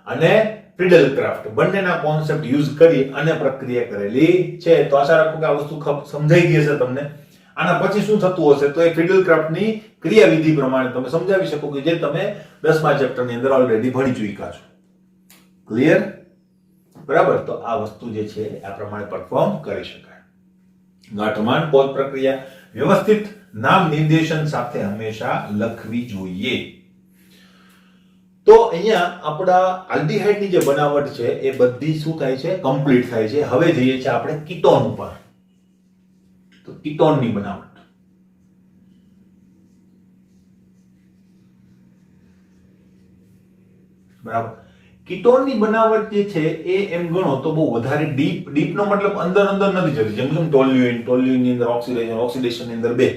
અને ફ્રીડલ-ક્રાફ્ટ બંનેના કોન્સેપ્ટ યુઝ કરી અને પ્રક્રિયા કરેલી છે. તો આશા રાખું કે આ વસ્તુ સમજાઈ ગઈ હશે તમને. આના પછી શું થતું હશે તો એ ફ્રીડલ-ક્રાફ્ટની ક્રિયાવિધિ પ્રમાણે તમે સમજાવી શકો કે જે તમે 10મા ચેપ્ટરની અંદર ઓલરેડી ભણી ચૂક્યા છો. ક્લિયર? બરાબર. તો આ વસ્તુ જે છે આ પ્રમાણે પરફોર્મ કરી શકાય. ગાંઠમાન કોચ પ્રક્રિયા વ્યવસ્થિત નામ નિર્દેશન સાથે હંમેશા લખવી જોઈએ. તો અહીંયા આપણા આલ્ડીહાઇડની જે બનાવટ છે એ બધી શું થાય છે? કમ્પ્લીટ થાય છે. હવે જઈએ છીએ આપણે કીટોન ઉપર. તો કીટોનની બનાવટ. બરાબર. કીટોનની બનાવટ જે છે એ એમ ગણો તો બહુ વધારે ડીપ નો મતલબ અંદર નથી જતી. જેમ જેમ ટોલ્યુઇનની અંદર ઓક્સિડેશનની અંદર બે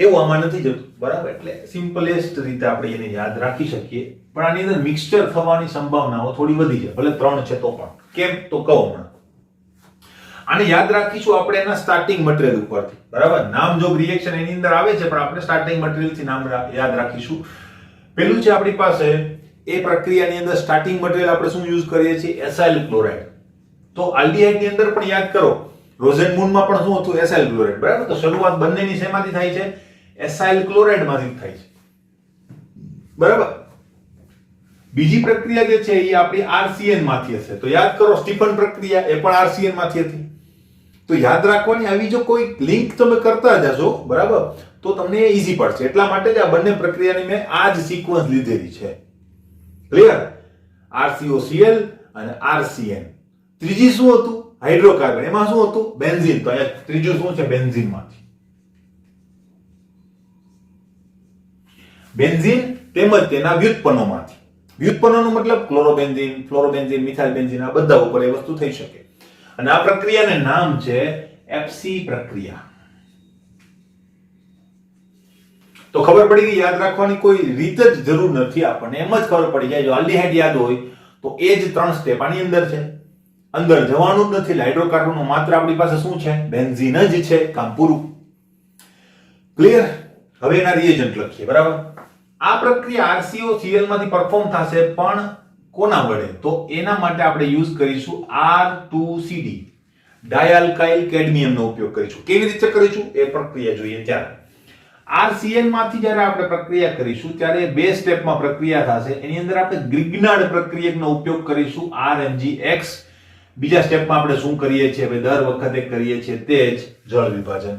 એવું આમાં નથી જતું. બરાબર. એટલે સિમ્પલેસ્ટ રીતે આપણે એને યાદ રાખી શકીએ. પણ આની અંદર મિક્સચર થવાની સંભાવનાઓ થોડી વધી છે. ભલે 3 છે તો પણ. કેમ? તો કહો હમણાં. આને યાદ રાખીશું આપણે એના સ્ટાર્ટિંગ મટીરીયલ ઉપરથી. બરાબર. નામ જો રિએક્શન એની અંદર આવે છે પણ આપણે સ્ટાર્ટિંગ મટીરીયલ થી નામ યાદ રાખીશું. પેલું છે આપણી પાસે એ પ્રક્રિયાની અંદર સ્ટાર્ટિંગ મટીરીયલ આપણે શું યુઝ કરીએ છીએ? Acyl chloride. તો આલ્ડીહાઇડ ની અંદર પણ યાદ કરો રોઝેનમૂનમાં પણ શું હતું? Acyl chloride. બરાબર. તો શરૂઆત બંનેની શેમાંથી થાય છે? એસાઇલ ક્લોરાઇડ માંથી થાય છે. બરાબર. બીજી પ્રક્રિયા જે છે એ આપણી RCN માંથી હશે. તો યાદ કરો સ્ટીફન પ્રક્રિયા એ પણ RCN માંથી હતી. તો યાદ રાખવાની આવી જો કોઈ લિંક તમે કરતા જશો બરાબર તો તમને એ ઈઝી પડશે. એટલા માટે જ આ બંને પ્રક્રિયાની મેં આ જ સિક્વન્સ લીધેલી છે. ક્લિયર? RCOCl અને RCN. ત્રીજી શું હતું? હાઇડ્રોકાર્બન. એમાં શું હતું? બેન્ઝીન. તો અહીંયા ત્રીજું શું છે? બેન્ઝીન માંથી. બેન્ઝીન તેમજ તેના વ્યુત્પન્નોમાંથી. વ્યુત્પન્નોનો મતલબ ક્લોરોબેન્ઝીન, ફ્લોરોબેન્ઝીન, મિથાઇલબેન્ઝીન આ બધા ઉપર એ વસ્તુ થઈ શકે. અને આ પ્રક્રિયાને નામ છે FC પ્રક્રિયા. તો ખબર પડી ગઈ. યાદ રાખવાની કોઈ રીત જ જરૂર નથી. આપણને એમ જ ખબર પડી જાય. જો આલ્ડીહાઇડ યાદ હોય તો એ જ 3 સ્ટેપ આની અંદર છે. અંદર જવાનું જ નથી. હાઇડ્રોકાર્બનનો માત્ર આપણી પાસે શું છે? બેન્ઝીન જ છે. કામ પૂરું. ક્લિયર? હવે એના રિએજન્ટ લખીએ. બરાબર. આ પ્રક્રિયા RCOCl માંથી પરફોર્મ થશે પણ કોના વડે? તો એના માટે આપણે યુઝ કરીશું R2CD ડાયઆલ્કાઇલ કેડમિયમનો ઉપયોગ કરીશું. કેવી રીતે કરીશું એ પ્રક્રિયા જોઈએ ત્યારે. RCN માંથી જ્યારે આપણે પ્રક્રિયા કરીશું ત્યારે બે સ્ટેપમાં પ્રક્રિયા થશે. એની અંદર આપણે ગ્રિગ્નાર્ડ પ્રક્રિયકનો ઉપયોગ કરીશું RMgX. બીજા સ્ટેપમાં આપણે શું કરીએ છીએ? હવે દર વખતે કરીએ છીએ તે જ જળ વિભાજન.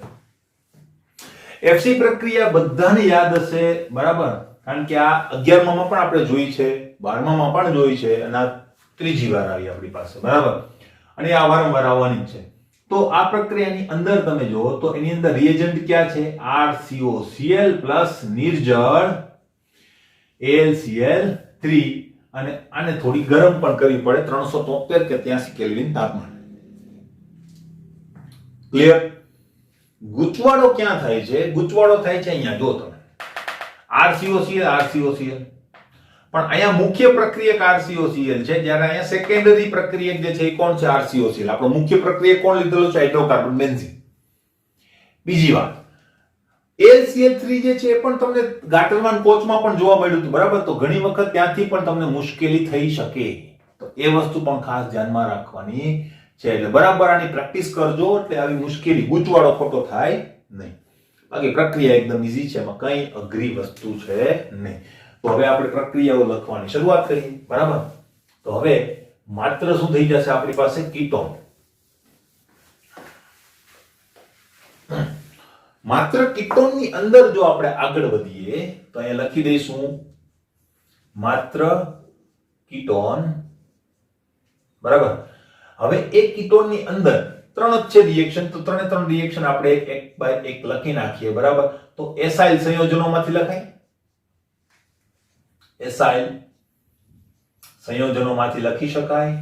FC પ્રક્રિયા બધાને યાદ હશે. બરાબર. કારણ કે આ 11માં પણ આપણે જોઈ છે, 12માં પણ જોઈ છે અને આ ત્રીજી વાર આવી આપણી પાસે. બરાબર. અને આ વારંવાર આવવાની જ છે. તો આ પ્રક્રિયાની અંદર તમે જુઓ તો એની અંદર રિએજન્ટ ક્યાં છે? RCOCl પ્લસ નિર્જળ AlCl3 અને આને થોડી ગરમ પણ કરવી પડે 373 કે 83 કેલ્વિન તાપમાન. ક્લિયર? ગૂંચવાડો ક્યાં થાય છે? ગૂંચવાડો થાય છે અહીંયા જો તમે RCOCl પણ અહીંયા મુખ્ય પ્રક્રિયક RCOCl છે જ્યારે અહીંયા સેકન્ડરી પ્રક્રિયક જે છે એ કોણ છે? RCOCl. આપણો મુખ્ય પ્રક્રિયક કોણ લીધેલો છે? Hydrocarbon benzene. બીજી વાત AlCl3 જે છે એ પણ તમને ગાટરમાન કોચમાં પણ જોવા મળ્યું હતું. બરાબર. તો ઘણી વખત ત્યાંથી પણ તમને મુશ્કેલી થઈ શકે. તો એ વસ્તુ પણ ખાસ ધ્યાનમાં રાખવાની છે. એટલે બરાબર આની પ્રેક્ટિસ કરજો એટલે આવી મુશ્કેલી ગૂંચવાડો ખોટો થાય નહીં. બાકી પ્રક્રિયા એકદમ ઈઝી છે, એમાં કઈ અઘરી વસ્તુ છે નહીં. તો હવે આપણે પ્રક્રિયાઓ લખવાની શરૂઆત કરીએ. બરાબર, તો હવે માત્ર શું થઈ જશે આપણી પાસે કીટોન. માત્ર કીટોનની અંદર જો આપણે આગળ વધીએ તો અહીંયા લખી દઈશું માત્ર કીટોન. બરાબર, હવે એક કીટોનની અંદર ત્રણ જ છે રિએક્શન, તો ત્રણ રિએક્શન આપણે એક બાય એક લખી નાખીએ. બરાબર, તો એસાઇલ સંયોજનોમાંથી લખાય, એસાઇલ સંયોજનોમાંથી લખી શકાય.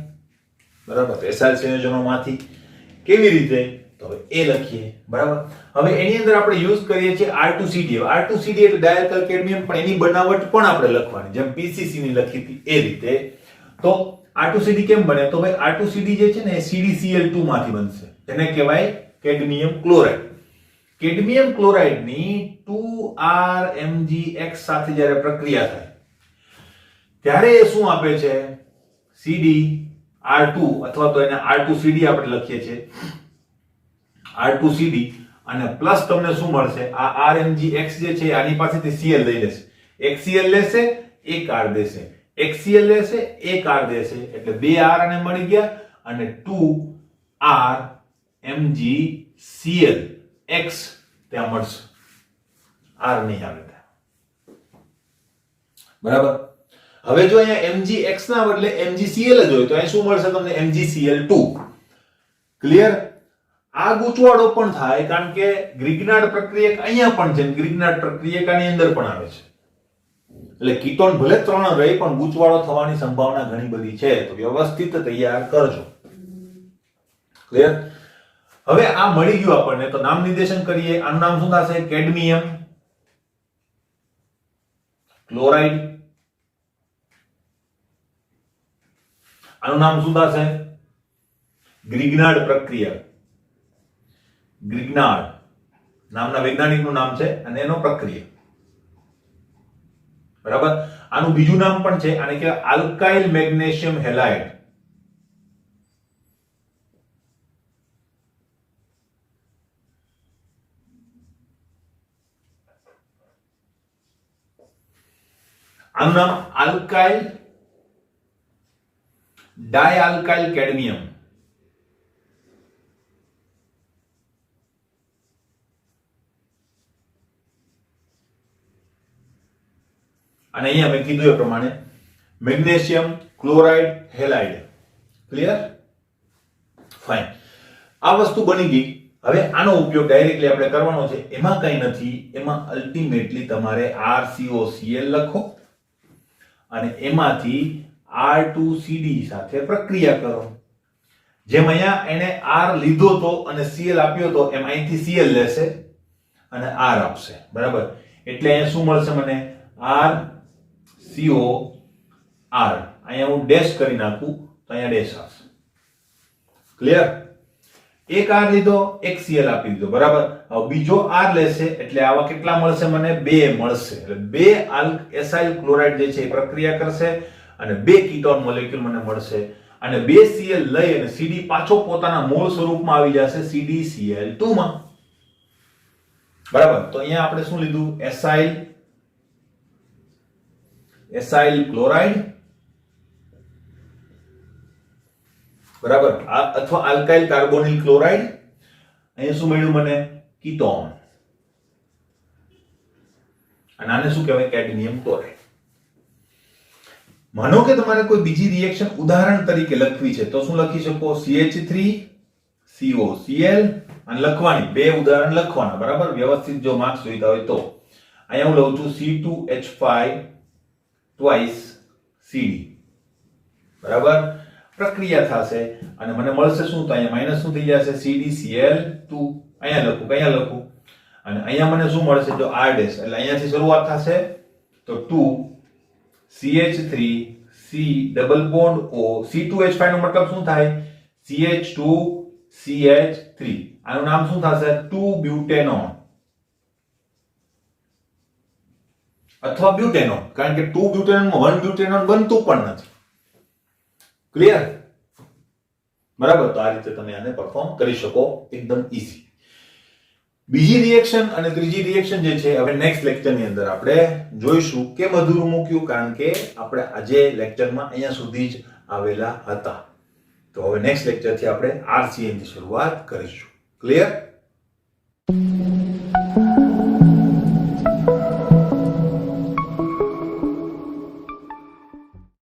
બરાબર, એસાઇલ સંયોજનોમાંથી કેવી રીતે, તો હવે એ લખીએ. બરાબર, હવે એની અંદર આપણે યુઝ કરીએ છીએ R2CD. R2CD એટલે ડાયલ્કલ કેડમિયમ, પણ એની બનાવટ પણ આપણે લખવાની, જેમ PCC ની લખી હતી એ રીતે. તો R2CD કેમ બને, તો ભાઈ R2CD જે છે ને એ CdCl2 માંથી બનશે, જેને કહેવાય કેડમિયમ ક્લોરાઇડ. કેડમિયમ ક્લોરાઇડ ની 2RMgX સાથે જ્યારે પ્રક્રિયા થાય ત્યારે એ શું આપે છે, CdR2, અથવા તો એને R2CD આપણે લખીએ છીએ, R2CD, અને પ્લસ તમને શું મળશે, આ RMgX જે છે આની પાસેથી Cl લઈ લેશે, એક Cl લેશે એક R દેશે, એક Cl લેશે એક R દેશે, એટલે બે R અને મળી ગયા, અને 2RMgClX ત્યાં મળશે, R નહીં આવે. બરાબર, હવે જો અહીંયા MgX ના બદલે MgCl જ હોય તો અહીં શું મળશે તમને, MgCl2. ક્લિયર? આ ગૂંચવાડો પણ થાય કારણ કે ગ્રિગ્નાર્ડ પ્રક્રિયક અહીંયા પણ છે, ગ્રિગ્નાર્ડ પ્રક્રિયક આની અંદર પણ આવે છે. એટલે કીટોન ભલે ત્રણ રહે પણ ગૂંચવાડો થવાની સંભાવના ઘણી બધી છે, તો વ્યવસ્થિત તૈયાર કરજો. ક્લિયર? હવે આ મળી ગયું આપણને, તો નામ નિર્દેશન કરીએ. આનું નામ શું થશે, કેડમિયમ ક્લોરાઇડ. આનું નામ શું થશે, ગ્રિગ્નાર્ડ પ્રક્રિયા. ગ્રિગ્નાર્ડ નામના વૈજ્ઞાનિકનું નામ છે અને એનો પ્રક્રિયા. બરાબર, આનું બીજું નામ પણ છે, આને કહેવાય આલ્કાઇલ મેગ્નેશિયમ હેલાઇડ. આનું નામ આલ્કાઇલ ડાયઆલ્કાઇલ કેડમિયમ. અને અહીંયા મેં કીધું એ પ્રમાણે magnesium chloride halide. Clear? Fine, આ વસ્તુ બની ગઈ. હવે આનો ઉપયોગ ડાયરેક્ટલી આપણે કરવાનો છે, એમાં કઈ નથી, એમાં અલ્ટિમેટલી તમારે RCOCl લખો અને એમાંથી R2CD સાથે પ્રક્રિયા કરો. જેમ અહીંયા એને R લીધો તો અને Cl આપ્યો તો, એમ અહીંથી Cl લેશે અને R આપશે. બરાબર, એટલે અહીંયા શું મળશે મને, RCOR. અહીંયા હું ડેશ કરી નાખું તો અહીંયા ડેશ આવશે. ક્લિયર? એક R લીધો, એક Cl આપી દીધો. બરાબર, હવે બીજો R લેશે એટલે આવા કેટલા મળશે મને, બે મળશે. એટલે બે એસાઇલ ક્લોરાઇડ જે છે એ પ્રક્રિયા કરશે અને બે કીટોન મોલેક્યુલ મને મળશે, અને બે Cl લઈ અને CD પાછો પોતાના મૂળ સ્વરૂપમાં આવી જશે, CdCl2 માં. બરાબર, તો અહીંયા આપણે શું લીધું, એસાઇલ ક્લોરાઇડ. બરાબર, અથવા આલ્કાઇલ કાર્બોનિલ ક્લોરાઇડ. અહીંયા શું મળ્યું મને, કીટોન. અને આને શું કહેવાય, કેડમિયમ ક્લોરાઇડ. માનો કે તમારે કોઈ બીજી રિએક્શન ઉદાહરણ તરીકે લખવી છે તો શું લખી શકો, CH3COCl. અને લખવાની બે ઉદાહરણ લખવાના. બરાબર, વ્યવસ્થિત જો માર્ક્સ જોઈતા હોય તો. અહીંયા હું લઉં છું C2H5 twice CD. બરાબર, પ્રક્રિયા થશે અને મને મળશે શું, તો અહીંયા માઈનસ શું થઈ જશે, CdCl2. અહીંયા લખું, કયા લખું, અને અહીંયા મને શું મળશે, જો R ડેશ, એટલે અહીંયાથી શરૂઆત થશે તો 2CH3C double bond O. C2H5 નો મતલબ શું થાય, CH2CH3. આનું નામ શું થશે, 2-બ્યુટેનોન અથવા બ્યુટેનોન, કારણ કે 2 બ્યુટેનોન માં 1 બ્યુટેનોન બનતું પણ નથી. ક્લિયર? બરાબર, તો આ રીતે તમે આને પરફોર્મ કરી શકો એકદમ ઈઝી. બીજી રિએક્શન અને ત્રીજી રિએક્શન જે છે હવે નેક્સ્ટ લેક્ચરની અંદર આપણે જોઈશું. કેમ અધૂરું મૂક્યું? કારણ કે આપણે આજે લેક્ચરમાં અહીંયા સુધી જ આવેલા હતા. તો હવે નેક્સ્ટ લેક્ચરથી આપણે RCN ની શરૂઆત કરીશું. ક્લિયર?